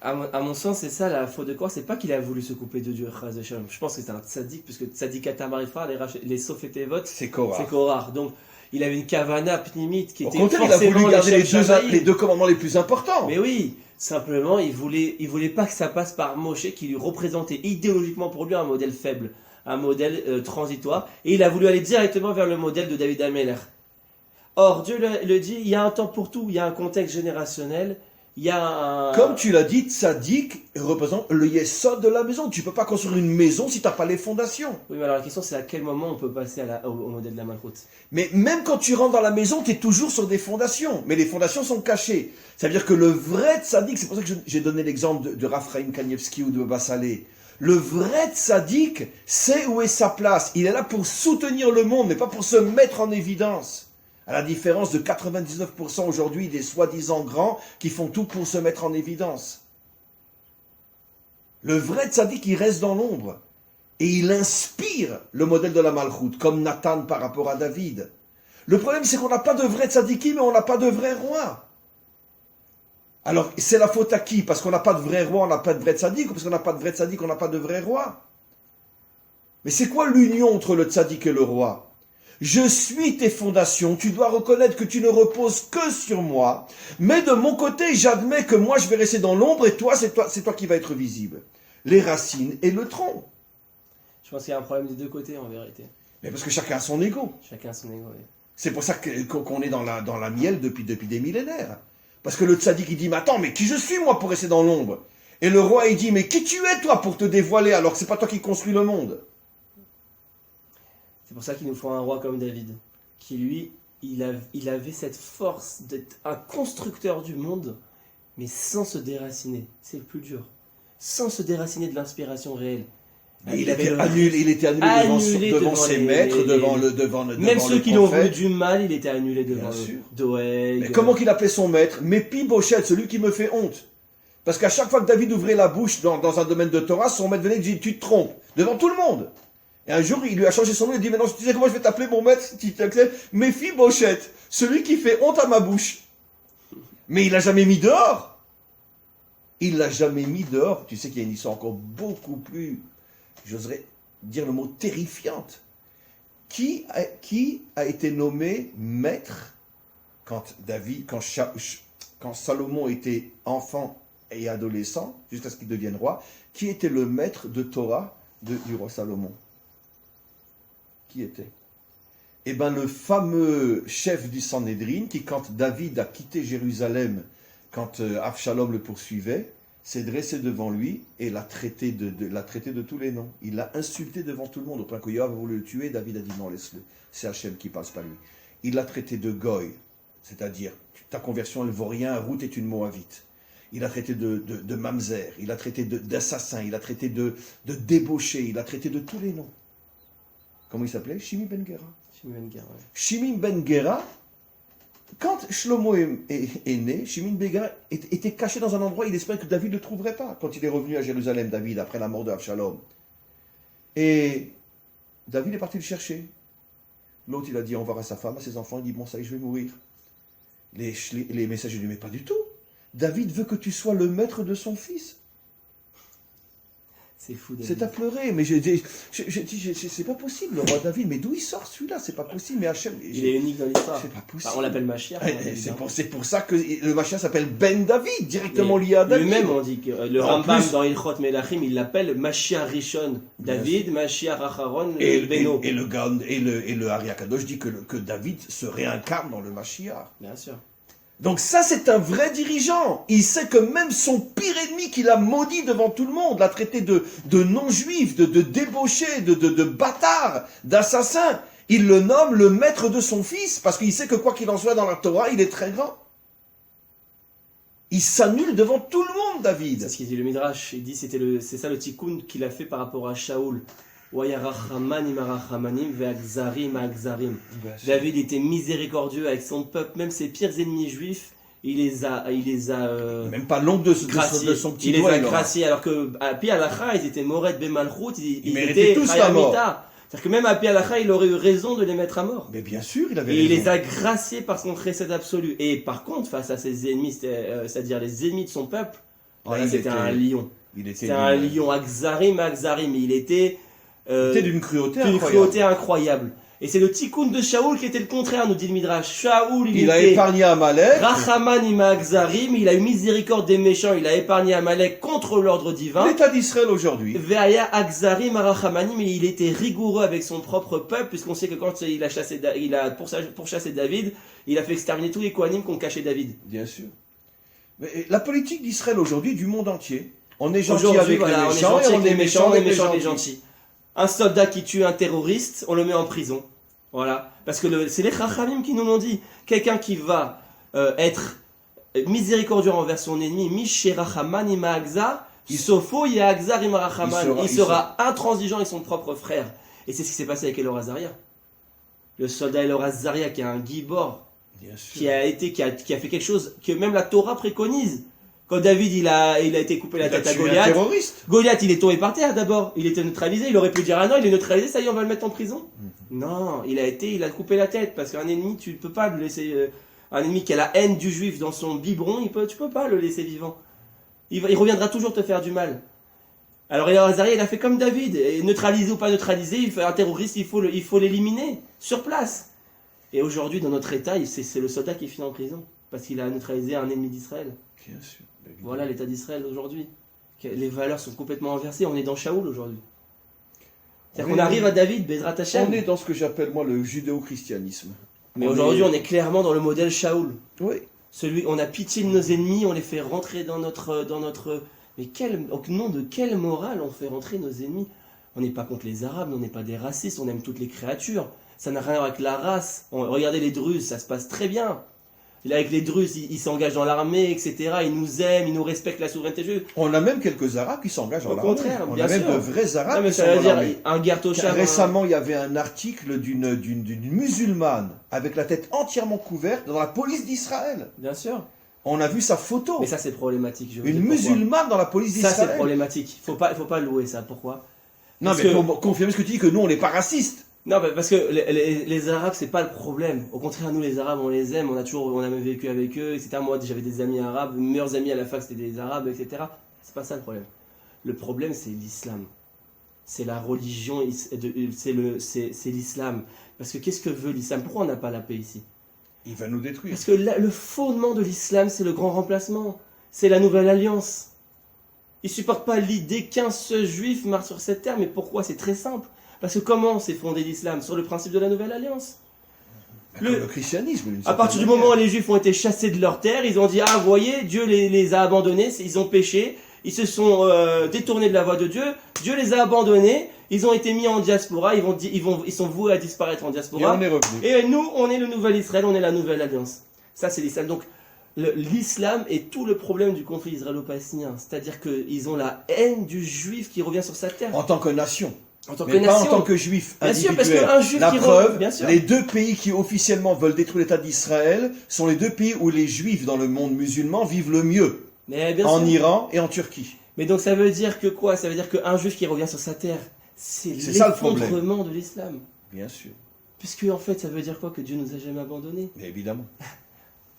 À mon sens, c'est ça la faute de quoi? C'est pas qu'il a voulu se couper de Dieu, Chaz v'Shalom. Je pense que c'est un tzaddik, puisque tzaddik Atamarifra, les Sofetevot,
C'est Korah.
c'est Korah. Donc, il avait une kavana pnimite qui
Au
était
contraire, il a
forcément
voulu garder
les Shem
les deux commandements les plus importants.
Mais oui, simplement, il voulait pas que ça passe par Moshe, qui lui représentait idéologiquement pour lui un modèle faible, un modèle transitoire, et il a voulu aller directement vers le modèle de David Ameller. Or, Dieu le dit, il y a un temps pour tout, il y a un contexte générationnel, il y a un...
Comme tu l'as dit, tzaddik représente le yesod de la maison. Tu peux pas construire une maison si tu n'as pas les fondations.
Oui, mais alors la question c'est à quel moment on peut passer au modèle de la Malchoute.
Mais même quand tu rentres dans la maison, tu es toujours sur des fondations. Mais les fondations sont cachées. Ça veut dire que le vrai tzaddik, c'est pour ça que j'ai donné l'exemple de Raphaïm Kanievski ou de Baba Saleh. Le vrai tzaddik sait où est sa place. Il est là pour soutenir le monde, mais pas pour se mettre en évidence. À la différence de 99% aujourd'hui des soi-disant grands qui font tout pour se mettre en évidence. Le vrai tzaddik, il reste dans l'ombre. Et il inspire le modèle de la Malchoute, comme Nathan par rapport à David. Le problème, c'est qu'on n'a pas de vrai tzaddikim, mais on n'a pas de vrai roi. Alors, c'est la faute à qui? Parce qu'on n'a pas de vrai roi, on n'a pas de vrai tzaddik, ou parce qu'on n'a pas de vrai tzaddik, on n'a pas de vrai roi? Mais c'est quoi l'union entre le tzaddik et le roi? Je suis tes fondations, tu dois reconnaître que tu ne reposes que sur moi, mais de mon côté, j'admets que moi je vais rester dans l'ombre et toi, c'est toi qui va être visible. les racines et le tronc.
Je pense qu'il y a un problème des deux côtés en vérité.
Mais parce que chacun a son ego.
Chacun a son ego. Oui.
C'est pour ça qu'on est dans la miel depuis des millénaires. Parce que le tzaddik, il dit, mais attends, mais qui je suis, moi, pour rester dans l'ombre? Et le roi, il dit, mais qui tu es, toi, pour te dévoiler, alors que c'est pas toi qui construis le monde?
C'est pour ça qu'il nous faut un roi comme David, qui lui, il avait cette force d'être un constructeur du monde, mais sans se déraciner. C'est le plus dur. Sans se déraciner de l'inspiration réelle.
Il était annulé devant ses maîtres, devant
même ceux qui l'ont voulu du mal, il était annulé devant
eux.
Doeg.
Mais comment qu'il appelait son maître? Méphi-Bosheth, celui qui me fait honte. Parce qu'à chaque fois que David ouvrait la bouche dans un domaine de Torah, son maître venait et dit, tu te trompes, devant tout le monde. Et un jour, il lui a changé son nom, il dit, mais non, tu sais comment je vais t'appeler mon maître, si tu acceptes? Méphi-Bosheth, celui qui fait honte à ma bouche. Mais il l'a jamais mis dehors. Il l'a jamais mis dehors. Tu sais qu'il y a une histoire encore beaucoup plus, j'oserais dire le mot, terrifiante. Qui a été nommé maître quand Salomon était enfant et adolescent, jusqu'à ce qu'il devienne roi? Qui était le maître de Torah du roi Salomon? Qui était? Eh bien, le fameux chef du Sanhédrin, qui, quand David a quitté Jérusalem, quand Avshalom le poursuivait, s'est dressé devant lui et l'a traité de tous les noms. Il l'a insulté devant tout le monde, au point que Yoav a voulu le tuer. David a dit non, laisse-le. C'est Hachem qui passe, pas lui. Il l'a traité de goy, c'est-à-dire ta conversion, elle ne vaut rien, Ruth est une Moabite. Il a traité de mamzer, il a traité d'assassin, il a traité de débauché, il a traité de tous les noms. Comment il s'appelait? Shimi Ben Gera. Shimi Ben Gera, quand Shlomo est né, Shimi Ben Gera était caché dans un endroit, il espérait que David ne le trouverait pas. Quand il est revenu à Jérusalem, David, après la mort de Avshalom. Et David est parti le chercher. L'autre, il a dit au revoir à sa femme, à ses enfants, il dit, bon, ça y est, je vais mourir. Les messagers lui disent, mais pas du tout. David veut que tu sois le maître de son fils.
C'est fou, David.
C'est à pleurer, mais je dis, c'est pas possible, le roi David, mais d'où il sort celui-là? C'est pas possible, mais Hachem...
Il est unique dans l'histoire.
C'est pas possible.
Enfin, on l'appelle Mashiach.
C'est pour ça que le Mashiach s'appelle Ben David, directement lié à David.
Lui-même, on dit que le Rambam dans Ilchot Melachim, il l'appelle Mashiach Rishon David, Mashiach Acharon Beno.
Et le Ari Akadosh dit que David se réincarne dans le Mashiach.
Bien sûr.
Donc ça, c'est un vrai dirigeant. Il sait que même son pire ennemi qu'il a maudit devant tout le monde, l'a traité de non-juif, de débauché, de bâtard, d'assassin, il le nomme le maître de son fils, parce qu'il sait que quoi qu'il en soit dans la Torah, il est très grand. Il s'annule devant tout le monde, David.
C'est ce qu'il dit le Midrash. Il dit c'est ça le tikkun qu'il a fait par rapport à Shaoul. David était miséricordieux avec son peuple, même ses pires ennemis juifs, il les a
même pas l'ongle de son petit
doigt.
Il
les a graciés, alors que à Pi Alacha, ils étaient Moret Bemalchut, ils
étaient tous la mort.
C'est-à-dire que même à Pi Alacha, il aurait eu raison de les mettre à mort.
Mais bien sûr, il avait raison.
Et il les a graciés par son chesed absolu. Et par contre, face à ses ennemis, c'est-à-dire les ennemis de son peuple, c'était un lion. C'était un lion, Akzarim. Il était
d'une cruauté
incroyable. Et c'est le tikkun de Shaoul qui était le contraire, nous dit le Midrash. Shaoul,
il a épargné Amalek.
Rachaman ima Akzarim, il a eu miséricorde des méchants, il a épargné Amalek contre l'ordre divin.
L'État d'Israël aujourd'hui.
Veaya Akzarim Arachamanim, mais il était rigoureux avec son propre peuple, puisqu'on sait que quand il a pourchassé David, il a fait exterminer tous les Kohanim qui ont caché David.
Bien sûr. Mais la politique d'Israël aujourd'hui, du monde entier, on est gentil avec les méchants et on est méchant avec les gentils.
Un soldat qui tue un terroriste, on le met en prison. Voilà. Parce que c'est les Chachamim qui nous l'ont dit. Quelqu'un qui va être miséricordieux envers son ennemi, il sera intransigeant avec son propre frère. Et c'est ce qui s'est passé avec Elor Azaria. Le soldat Elor Azaria qui est un gibor, qui a fait quelque chose que même la Torah préconise. Quand David il a été coupé la tête à Goliath, Goliath il est tombé par terre d'abord, il était neutralisé, il aurait pu dire ah non il est neutralisé, ça y est on va le mettre en prison. Non, il a coupé la tête parce qu'un ennemi tu ne peux pas le laisser, un ennemi qui a la haine du juif dans son biberon, tu peux pas le laisser vivant. Il reviendra toujours te faire du mal. Alors Elor Azaria il a fait comme David, et neutralisé ou pas neutralisé, il fait un terroriste, il faut l'éliminer sur place. Et aujourd'hui dans notre état c'est le soldat qui finit en prison parce qu'il a neutralisé un ennemi d'Israël.
Bien sûr.
Voilà l'état d'Israël aujourd'hui. Les valeurs sont complètement inversées. On est dans Shaoul aujourd'hui. C'est-à-dire
Oui.
qu'on arrive à David, Bezrat Hashem.
On est dans ce que j'appelle moi le judéo-christianisme.
Mais aujourd'hui, on est clairement dans le modèle Shaoul.
Oui.
On a pitié de nos ennemis, on les fait rentrer dans notre... Mais au nom de quelle morale on fait rentrer nos ennemis? On n'est pas contre les Arabes, on n'est pas des racistes, on aime toutes les créatures. Ça n'a rien à voir avec la race. Regardez les Druzes, ça se passe très bien. Avec les Druzes, ils s'engagent dans l'armée, etc. Ils nous aiment, ils nous respectent la souveraineté juive.
On a même quelques Arabes qui s'engagent dans l'armée.
Au contraire,
On
bien
a même
sûr.
de vrais Arabes
Non, mais
qui sont
ça veut
dans
dire
l'armée.
un Gertoshav.
Récemment, il y avait un article d'une musulmane avec la tête entièrement couverte dans la police d'Israël.
Bien sûr.
On a vu sa photo.
Mais ça, c'est problématique. Je vais vous
Une
dire pourquoi.
musulmane dans la police
Ça,
d'Israël.
c'est problématique. Il faut pas louer ça. Pourquoi?
Non,
Parce
mais
que-
pour confirmer ce que tu dis, que nous, on n'est pas racistes.
Non, parce que les Arabes, c'est pas le problème. Au contraire, nous, les Arabes, on les aime, on a même vécu avec eux, etc. Moi, j'avais des amis arabes, mes meilleurs amis à la fac, c'était des Arabes, etc. C'est pas ça le problème. Le problème, c'est l'islam. C'est la religion, c'est l'islam. Parce que qu'est-ce que veut l'islam? Pourquoi on n'a pas la paix ici?
Il va nous détruire.
Parce que le fondement de l'islam, c'est le grand remplacement. C'est la nouvelle alliance. Ils ne supportent pas l'idée qu'un seul juif marche sur cette terre. Mais pourquoi? C'est très simple. Parce que comment s'est fondé l'islam? Sur le principe de la nouvelle alliance.
Comme le christianisme. d'une
À
certaine
partir du
manière.
moment où les juifs ont été chassés de leur terre, ils ont dit, ah, vous voyez, Dieu les a abandonnés, ils ont péché, ils se sont détournés de la voie de Dieu, Dieu les a abandonnés, ils ont été mis en diaspora, ils sont voués à disparaître en
Et
diaspora.
on est revenu.
Et nous, on est le nouvel Israël, on est la nouvelle alliance. Ça, c'est l'islam. Donc, l'islam est tout le problème du conflit israélo-palestinien. C'est-à-dire qu'ils ont la haine du juif qui revient sur sa terre.
En tant que nation.
En tant que
Mais pas en
nation.
tant que juif
Bien sûr,
individuel.
parce qu'un juif
La
qui
preuve,
bien sûr.
les deux pays qui officiellement veulent détruire l'État d'Israël sont les deux pays où les juifs dans le monde musulman vivent le mieux.
Mais bien
En
sûr.
Iran et en Turquie.
Mais donc ça veut dire que quoi? Ça veut dire qu'un juif qui revient sur sa terre, c'est
C'est ça le problème.
l'effondrement de l'islam.
Bien sûr.
Puisque en fait, ça veut dire quoi? Que Dieu nous a jamais abandonnés.
Mais évidemment.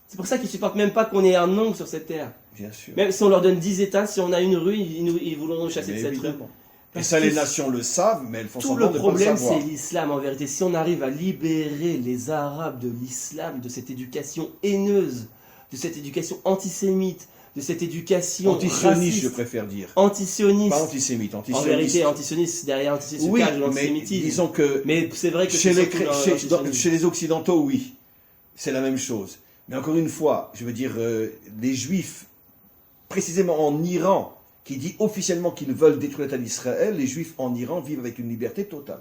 C'est pour ça qu'ils supportent même pas qu'on ait un ongle sur cette terre.
Bien sûr.
Même si on leur donne 10 États, si on a une rue, ils voudront nous chasser
Mais
de cette rue.
évidemment. Et
Parce
ça,
que
les nations le savent, mais elles font
tout
semblant
le
de ne pas le
problème,
savoir.
c'est l'islam en vérité. Si on arrive à libérer les Arabes de l'islam, de cette éducation haineuse, de cette éducation antisémite, de cette éducation
Antisioniste,
raciste,
je préfère dire.
antisioniste.
Pas antisémite,
En
antisioniste.
vérité, antisioniste, derrière antisioniste,
Oui,
se cache de
mais
l'antisémitisme.
disons que
Mais c'est vrai que
chez
c'est
les,
surtout dans
chez,
l'antisionisme.
chez les Occidentaux, oui. C'est la même chose. Mais encore une fois, je veux dire, les Juifs, précisément en Iran, qui dit officiellement qu'ils veulent détruire l'État d'Israël, les Juifs en Iran vivent avec une liberté totale.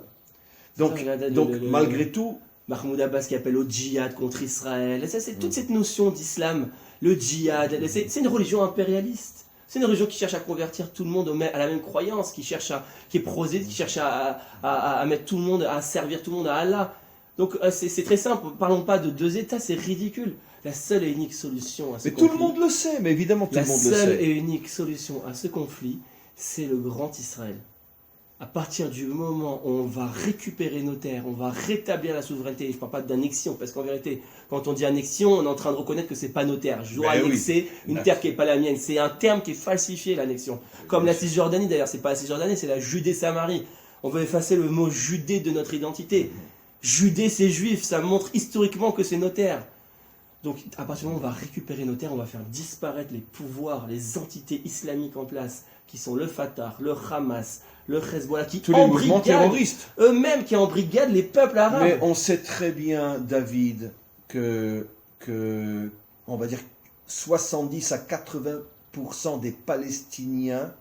Donc,
Regardez
malgré tout,
Mahmoud Abbas qui appelle au djihad contre Israël. Et ça, c'est toute cette notion d'islam, le djihad. C'est une religion impérialiste. C'est une religion qui cherche à convertir tout le monde à la même croyance, qui est prosélyte, qui cherche à mettre tout le monde, à servir tout le monde à Allah. Donc c'est très simple. Parlons pas de deux États, c'est ridicule. La seule et unique solution à ce
mais
conflit.
tout le monde le sait, mais évidemment tout
La
le monde le
seule
sait.
et unique solution à ce conflit, c'est le grand Israël. À partir du moment où on va récupérer nos terres, on va rétablir la souveraineté, je ne parle pas d'annexion, parce qu'en vérité, quand on dit annexion, on est en train de reconnaître que ce n'est pas nos terres. Je dois
Ben oui.
annexer une terre qui n'est pas la mienne. C'est un terme qui est falsifié, l'annexion. Comme la Cisjordanie, d'ailleurs, c'est pas la Cisjordanie, c'est la Judée-Samarie. On veut effacer le mot Judée de notre identité. Judée, c'est juif, ça montre historiquement que c'est nos terres. Donc, à partir du moment où on va récupérer nos terres, on va faire disparaître les pouvoirs, les entités islamiques en place, qui sont le Fatah, le Hamas, le Hezbollah, qui
Tous les mouvements
embrigadent
terroristes.
eux-mêmes, qui embrigadent les peuples arabes.
Mais on sait très bien, David, que on va dire 70 à 80% des Palestiniens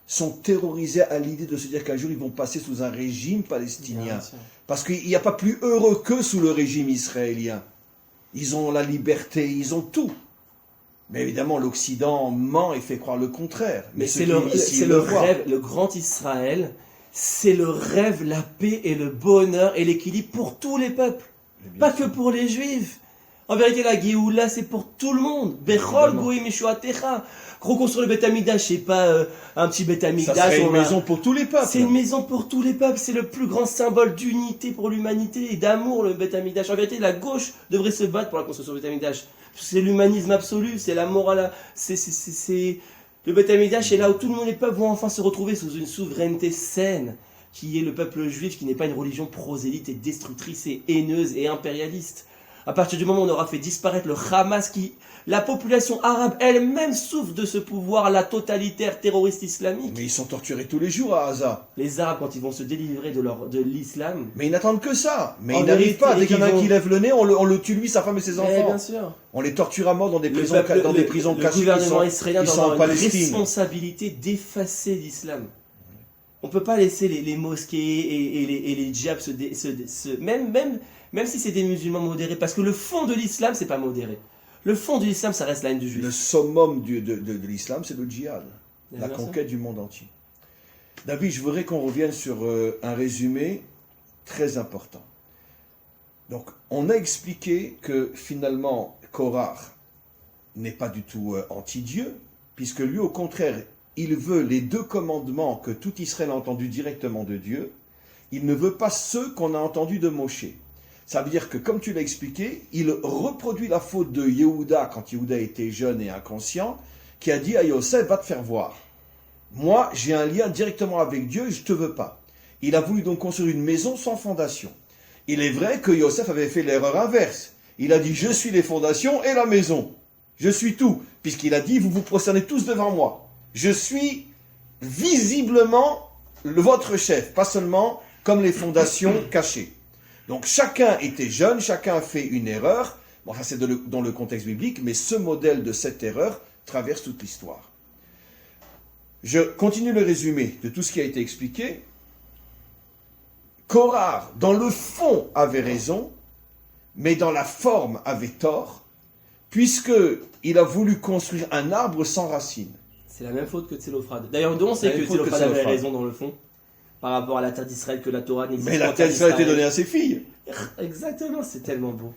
sont terrorisés à l'idée de se dire qu'un jour ils vont passer sous un régime palestinien.
Bien sûr.
Parce qu'il n'y a pas plus heureux qu'eux sous le régime israélien. Ils ont la liberté, ils ont tout. Mais évidemment, l'Occident ment et fait croire le contraire.
Mais
ceux
c'est
qui
le,
vivent ici
c'est le
voient.
rêve, le grand Israël, c'est le rêve, la paix et le bonheur et l'équilibre pour tous les peuples.
Mais bien
Pas
sûr.
que pour les juifs. En vérité, la Géoula, c'est pour tout le monde. Bechol
Évidemment.
goïm yeshuatecha. Reconstruire le Beth Amikdash, c'est pas un petit Beth
Ça
Amikdash.
serait une
on a-
maison pour tous les peuples.
C'est une maison pour tous les peuples. C'est le plus grand symbole d'unité pour l'humanité et d'amour, le Beth Amikdash. En vérité, la gauche devrait se battre pour la construction du Beth Amikdash. C'est l'humanisme absolu, c'est la morale. Le Beth Amikdash est là où tous les peuples vont enfin se retrouver sous une souveraineté saine, qui est le peuple juif, qui n'est pas une religion prosélyte et destructrice et haineuse et impérialiste. À partir du moment où on aura fait disparaître le Hamas, la population arabe elle-même souffre de ce pouvoir-là totalitaire, terroriste islamique.
Mais ils sont torturés tous les jours à Gaza.
Les Arabes, quand ils vont se délivrer de l'islam...
Mais ils n'attendent que ça. Mais
En
ils n'arrivent
vérité,
pas. Dès qu'il y en a un
ils vont-
qui lève le nez, on le tue lui, sa femme et ses
Mais
enfants.
bien sûr.
On les torture à mort dans des prisons,
Le
prisons
le
cachées
gouvernement israélien
qui sont
doit
en
avoir une
Palestine.
responsabilité d'effacer l'islam. On ne peut pas laisser les mosquées et les djihad même si c'est des musulmans modérés, parce que le fond de l'islam, c'est pas modéré. Le fond de l'islam, ça reste la haine du juif.
Le summum de l'islam, c'est le djihad. La
Bien sûr.
conquête du monde entier. David, je voudrais qu'on revienne sur un résumé très important. Donc, on a expliqué que finalement, Korach n'est pas du tout anti-Dieu, puisque lui, au contraire, il veut les 2 commandements que tout Israël a entendus directement de Dieu. Il ne veut pas ceux qu'on a entendus de Moshe. Ça veut dire que, comme tu l'as expliqué, il reproduit la faute de Yehuda, quand Yehuda était jeune et inconscient, qui a dit à Yosef, va te faire voir. Moi, j'ai un lien directement avec Dieu et je ne te veux pas. Il a voulu donc construire une maison sans fondation. Il est vrai que Yosef avait fait l'erreur inverse. Il a dit, je suis les fondations et la maison. Je suis tout. Puisqu'il a dit, vous vous prosternez tous devant moi. Je suis visiblement votre chef, pas seulement comme les fondations cachées. Donc chacun était jeune, chacun a fait une erreur. Bon, ça c'est dans le contexte biblique, mais ce modèle de cette erreur traverse toute l'histoire. Je continue le résumé de tout ce qui a été expliqué. Korah, dans le fond, avait raison, mais dans la forme avait tort, puisqu'il a voulu construire un arbre sans racines.
C'est la même faute que Tselophrad. D'ailleurs, d'où on sait
La
que
même faute que
Tselophrad avait
Tselophrad.
raison dans le fond, par rapport à la terre d'Israël, que la Torah n'existe pas.
Mais la
en
terre d'Israël a été
d'Israël.
donnée à ses filles.
Exactement, c'est tellement beau.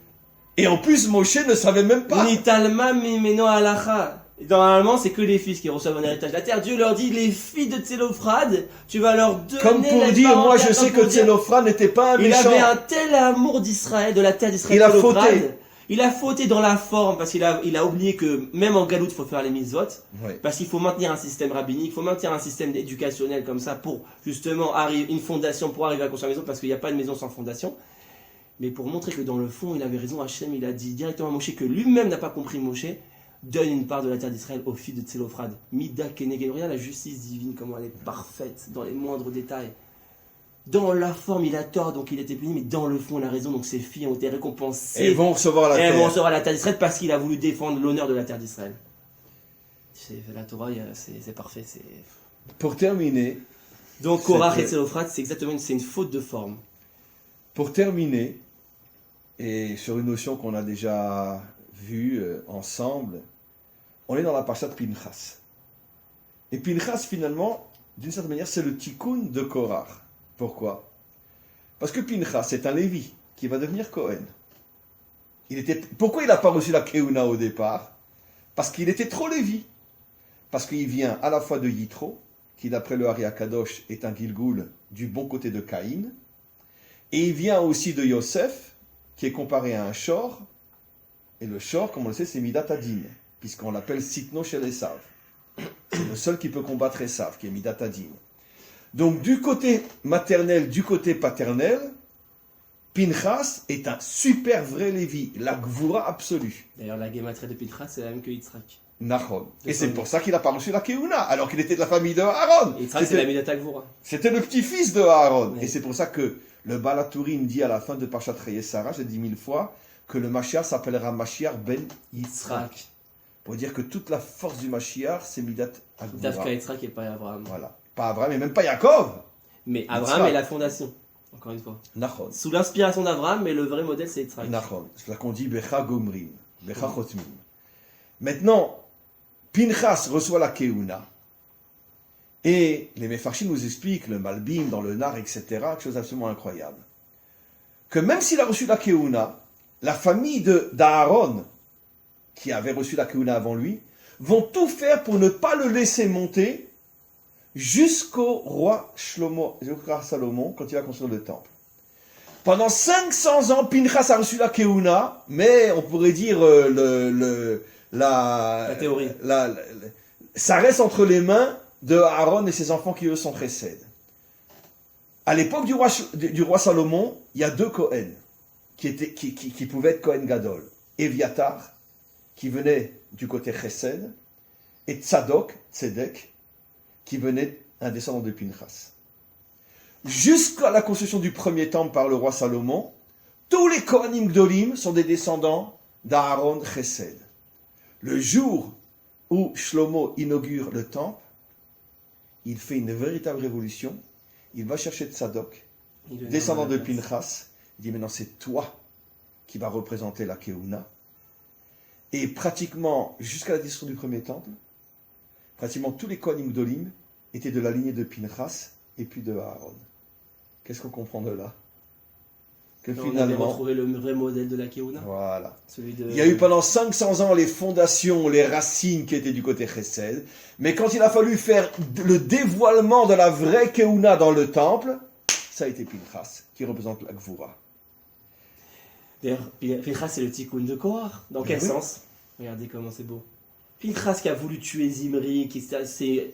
Et en plus, Moshe ne savait même pas.
Ni talma mimeno halacha. Normalement, c'est que les fils qui reçoivent un héritage de la terre. Dieu leur dit, les filles de Tselophrad, tu vas leur donner
Comme pour
la
dire,
parole
moi
terre.
je sais
Comme
que
pour dire,
Tselophrad n'était pas un
il
méchant.
avait un tel amour d'Israël, de la terre d'Israël.
Il a
Tselophrad.
fauté.
Il a fauté dans la forme, parce qu'il a oublié que même en galoute, il faut faire les mitzvot.
Oui.
Parce qu'il faut maintenir un système rabbinique, il faut maintenir un système éducationnel comme ça pour justement arriver, une fondation pour arriver à construire une maison, parce qu'il n'y a pas de maison sans fondation. Mais pour montrer que dans le fond, il avait raison, Hachem, il a dit directement à Moshe que lui-même n'a pas compris Moshe, donne une part de la terre d'Israël aux filles de Tselophrad. Mida Keneged, regarde la justice divine, comment elle est parfaite dans les moindres détails. Dans la forme, il a tort, donc il était puni, mais dans le fond, il a raison, donc ses filles ont été récompensées.
Et ils vont recevoir la
Et elles vont
terre.
recevoir la terre d'Israël parce qu'il a voulu défendre l'honneur de la terre d'Israël. La Torah, c'est parfait.
Pour terminer,
Donc Korach
Cette-
et Tselophrad, c'est exactement c'est une faute de forme.
et sur une notion qu'on a déjà vue ensemble, on est dans la parasha de Pinchas. Et Pinchas, finalement, d'une certaine manière, c'est le tikkun de Korach. Pourquoi? Parce que Pinchas, c'est un Lévi qui va devenir Cohen. Pourquoi il n'a pas reçu la Keuna au départ? Parce qu'il était trop Lévi. Parce qu'il vient à la fois de Yitro, qui d'après le Hari Akadosh est un Gilgoul du bon côté de Caïn, et il vient aussi de Yosef, qui est comparé à un Shor, et le Shor, comme on le sait, c'est Midat Adin, puisqu'on l'appelle Sitno chez Esav. C'est le seul qui peut combattre Esav, qui est Midat Adin. Donc du côté maternel, du côté paternel, Pinchas est un super vrai Lévi, la Gvura absolue.
D'ailleurs, la guématrie de Pinchas, c'est la même que Yitzhak.
Nachon. Et c'est pour ça qu'il n'a pas reçu la Keuna, alors qu'il était de la famille de Aaron.
Et Yitzhak, c'est la Midata Gvura.
C'était le petit-fils de Aaron.
Oui.
Et c'est pour ça que le Balatourim dit à la fin de Parashat Reyes Sarah, j'ai dit 1000 fois, que le Mashiach s'appellera Mashiach ben Yitzhak.
Yitzhak.
Pour dire que toute la force du Mashiach, c'est Midat Agvura.
Dafka Yitzhak et pas Abraham.
Voilà. Pas Abraham et même pas Yaakov.
Mais Abraham
Yitzhak.
est la fondation. Encore une fois.
Nachon.
Sous l'inspiration d'Abraham, mais le vrai modèle, c'est Yitzhak.
Nachon. C'est pour ça qu'on dit Becha Gomrim. Becha Chotmim. Maintenant, Pinchas reçoit la Keuna. Et les Mefarshim nous expliquent, le Malbim, dans le Nar, etc., quelque chose d'absolument incroyable. Que même s'il a reçu la Keuna, la famille d'Aaron, qui avait reçu la Keuna avant lui, vont tout faire pour ne pas le laisser monter jusqu'au roi Salomon, quand il va construire le temple. Pendant 500 ans, Pinchas a reçu la Keuna, mais on pourrait dire la
théorie.
Ça reste entre les mains de Aaron et ses enfants qui eux sont Chesed. À l'époque du roi Salomon, il y a 2 Cohen qui pouvait être Kohen Gadol. Eviatar, qui venait du côté Chesed, et Tzadok, Tzedek, qui venait un descendant de Pinchas. Jusqu'à la construction du premier temple par le roi Salomon, tous les Kohanim Gdolim sont des descendants d'Aaron Chesed. Le jour où Shlomo inaugure le temple, il fait une véritable révolution. Il va chercher Tzadok, descendant de Pinchas. Il dit maintenant c'est toi qui vas représenter la Keuna. Et pratiquement, jusqu'à la destruction du premier temple, pratiquement tous les Kohanim Gdolim étaient de la lignée de Pinchas et puis de Aaron. Qu'est-ce qu'on comprend de là? Que
On avait
finalement,
retrouvé le vrai modèle de la Keuna.
voilà.
Celui de...
Il y a eu pendant 500 ans les fondations, les racines qui étaient du côté Chesed, mais quand il a fallu faire le dévoilement de la vraie Keuna dans le temple, ça a été Pinchas, qui représente la Gvura.
D'ailleurs, Pinchas c'est le tikkun de Korach. Dans quel sens? Regardez comment c'est beau. Pinchas qui a voulu tuer Zimri,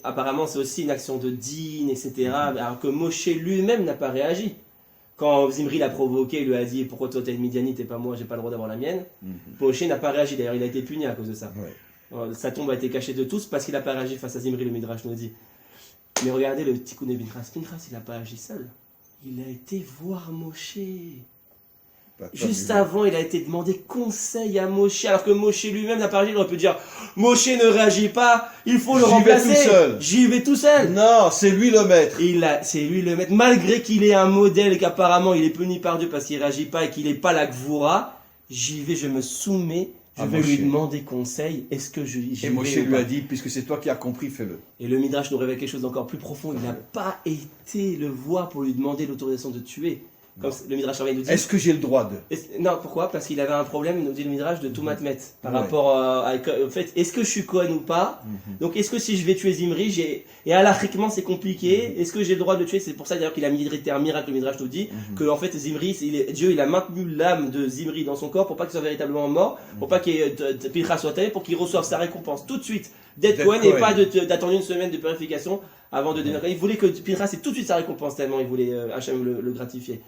apparemment c'est aussi une action de din, etc. Alors que Moshe lui-même n'a pas réagi. Quand Zimri l'a provoqué, il lui a dit pourquoi toi t'es une Midianite et pas moi, j'ai pas le droit d'avoir la mienne. Moshe n'a pas réagi, d'ailleurs il a été puni à cause de ça. Sa tombe a été cachée de tous parce qu'il n'a pas réagi face à Zimri, le Midrash nous dit. Mais regardez le tikkun de Pinchas. Pinchas il n'a pas agi seul. Il a été voir Moshe. Juste avant, il a été demandé conseil à Moshe, alors que Moshe lui-même n'a pas réagi. Il aurait pu dire Moshe ne réagit pas, il faut le remplacer. J'y vais tout seul.
Non, c'est lui le maître.
C'est lui le maître, malgré qu'il est un modèle et qu'apparemment il est puni par Dieu parce qu'il ne réagit pas et qu'il n'est pas la Gvura. J'y vais, je me soumets, je vais lui demander conseil. Est-ce que j'y vais?
Et Moshe lui a dit puisque c'est toi qui as compris, fais-le.
Et le Midrash nous révèle quelque chose d'encore plus profond. Il n'a pas été le voir pour lui demander l'autorisation de tuer. Comme le Midrash nous dit.
Est-ce que j'ai le droit de?
Non, pourquoi? Parce qu'il avait un problème, nous dit le Midrash, de tout matmet. Par rapport au fait, est-ce que je suis Kohen ou pas? Donc, est-ce que si je vais tuer Zimri, et halachiquement c'est compliqué, est-ce que j'ai le droit de le tuer? C'est pour ça d'ailleurs qu'il a mis un miracle, le Midrash nous dit, que en fait Zimri, Dieu il a maintenu l'âme de Zimri dans son corps pour pas qu'il soit véritablement mort, pour pas qu'il Pinchas soit taillé, pour qu'il reçoive sa récompense tout de suite d'être Kohen et pas d'attendre une semaine de purification avant de devenir Kohen. Il voulait que Pinchas ait tout de suite sa récompense tellement il voulait Hachem le gratifier.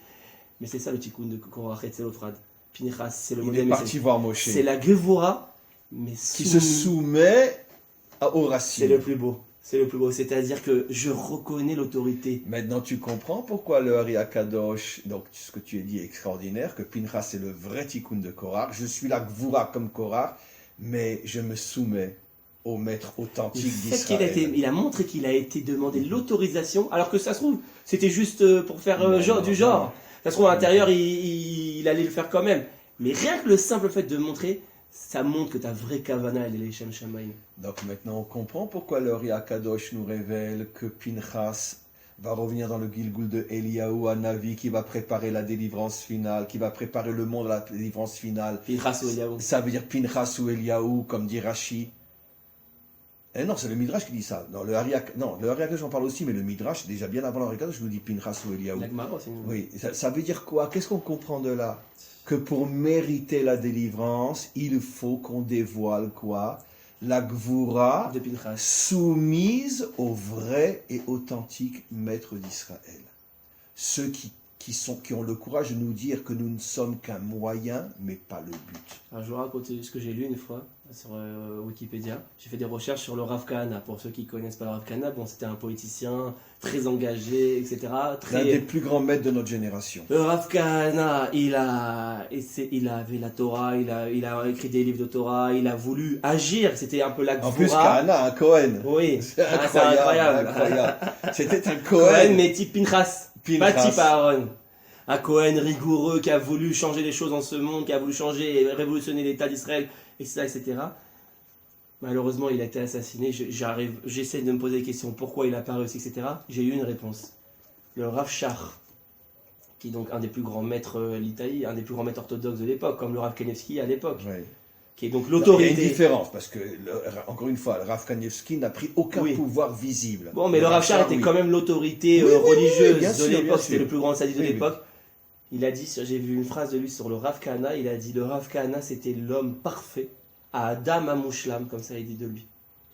Mais c'est ça le tikkun de Korach et Tzelophrad. Pinchas, c'est le modèle.
Il est parti voir Moshe.
C'est la Gevura, mais
qui se soumet aux racines.
C'est le plus beau. C'est le plus beau. C'est-à-dire que je reconnais l'autorité.
Maintenant, tu comprends pourquoi le Ari Akadosh, donc ce que tu as dit est extraordinaire, que Pinchas c'est le vrai tikkun de Korach. Je suis la Gevura comme Korach, mais je me soumets au maître authentique d'Israël.
Il a montré qu'il a été demandé l'autorisation, alors que ça se trouve, c'était juste pour faire du genre. Ça se trouve à l'intérieur, il allait le faire quand même. Mais rien que le simple fait de montrer, ça montre que ta vraie kavana, elle est les Shem Shamaim.
Donc maintenant, on comprend pourquoi le Ari Akadosh nous révèle que Pinchas va revenir dans le Gilgul de Eliyahu Hanavi, qui va préparer la délivrance finale, qui va préparer le monde à la délivrance finale.
Pinchas ou Eliyahu.
Ça veut dire Pinchas ou Eliyahu, comme dit Rashi. Eh non, c'est le Midrash qui dit ça. Non, le Ari Akadosh, j'en parle aussi, mais le Midrash, déjà bien avant le Ari Akadosh, je vous dis Pinchas ou Eliyahu. Oui, ça veut dire quoi? Qu'est-ce qu'on comprend de là? Que pour mériter la délivrance, il faut qu'on dévoile quoi? La Gvura soumise au vrai et authentique maître d'Israël. Ceux qui ont le courage de nous dire que nous ne sommes qu'un moyen, mais pas le but.
Alors, je vous raconte ce que j'ai lu une fois sur Wikipédia. J'ai fait des recherches sur le Rav Kahana. Pour ceux qui ne connaissent pas le Rav Kahana, c'était un politicien très engagé, etc.
L'un des plus grands maîtres de notre génération.
Le Rav Kahana, il avait la Torah, il a écrit des livres de Torah, il a voulu agir. C'était un peu la Gvura.
En plus, Kahana, un Cohen.
Oui,
c'est incroyable. C'était un
Cohen, mais type Pinchas. Pas type Aaron. Un Cohen rigoureux qui a voulu changer les choses dans ce monde, qui a voulu changer et révolutionner l'État d'Israël, etc. Malheureusement, il a été assassiné. J'essaie de me poser des questions. Pourquoi il n'a pas réussi, etc. J'ai eu une réponse. Le Rav Shach, qui est donc un des plus grands maîtres litaï, un des plus grands maîtres orthodoxes de l'époque, comme le Rav Kanevski à l'époque. Oui. Qui est donc l'autorité.
Il y a une différence, parce que, encore une fois, le Rav Kanevski n'a pris aucun pouvoir visible.
Bon, mais le Rav Shach était quand même l'autorité religieuse de l'époque, c'était le plus grand sadique de l'époque. Il a dit, j'ai vu une phrase de lui sur le Rav Kahana, il a dit le Rav Kahana c'était l'homme parfait, à Adam Amushlam, comme ça il dit de lui.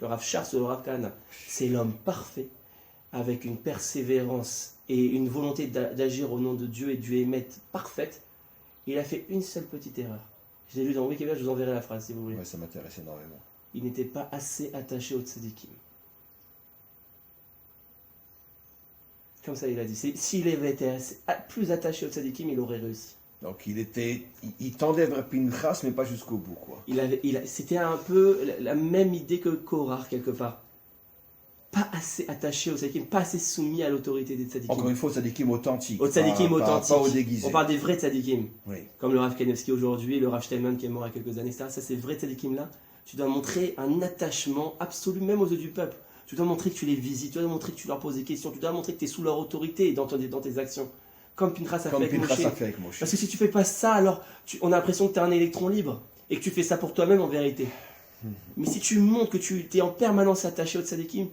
Le Rav Shach sur le Rav Kahana, c'est l'homme parfait, avec une persévérance et une volonté d'agir au nom de Dieu et du émet parfaite. Il a fait une seule petite erreur. Je l'ai lu dans Wikipédia, je vous enverrai la phrase si vous voulez.
Ouais, ça m'intéresse énormément.
Il n'était pas assez attaché au tzadikim. Comme ça, il a dit. S'il avait été plus attaché au tzadikim, il aurait réussi.
Donc il tendait vers Pinchas, mais pas jusqu'au bout, quoi.
C'était un peu la même idée que Korah, quelque part. Pas assez attaché au tzadikim, pas assez soumis à l'autorité des tzadikim.
Encore une fois, au tzadikim authentique.
Au tzadikim authentique.
Pas au déguisé.
On parle des vrais tzadikim.
Oui.
Comme le Rav Kanevski aujourd'hui, le Rav Steinman qui est mort il y a quelques années, etc. Ça, ces vrais tzadikim-là, tu dois montrer un attachement absolu, même aux yeux du peuple. Tu dois montrer que tu les visites, tu dois montrer que tu leur poses des questions, tu dois montrer que tu es sous leur autorité dans tes actions. Comme Pinchas a fait avec Moshe. Parce que si tu fais pas ça, alors on a l'impression que tu es un électron libre et que tu fais ça pour toi-même en vérité. Mais si tu montres que tu es en permanence attaché au tzadikim,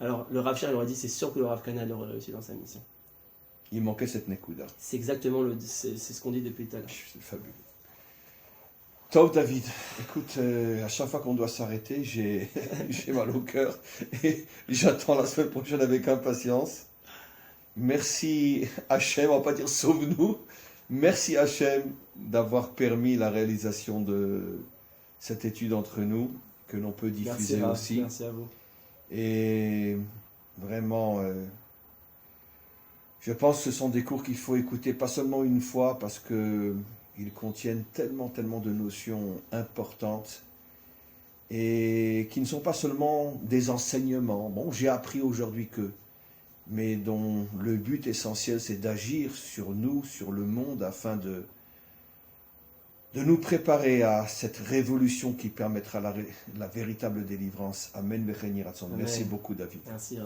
alors le Rav Shir il aurait dit c'est sûr que le Rav Kana aurait réussi dans sa mission.
Il manquait cette nekuda.
C'est exactement c'est ce qu'on dit depuis tout à l'heure.
C'est fabuleux. Tov David, écoute, à chaque fois qu'on doit s'arrêter, j'ai mal au cœur et j'attends la semaine prochaine avec impatience. Merci Hachem, on va pas dire sauve-nous. Merci Hachem d'avoir permis la réalisation de cette étude entre nous, que l'on peut diffuser aussi.
Merci à vous.
Et vraiment, je pense que ce sont des cours qu'il faut écouter pas seulement une fois, parce qu'ils contiennent tellement de notions importantes et qui ne sont pas seulement des enseignements. Bon, j'ai appris aujourd'hui mais dont le but essentiel c'est d'agir sur nous, sur le monde, afin de nous préparer à cette révolution qui permettra la véritable délivrance. Amen. Merci beaucoup David.
Merci.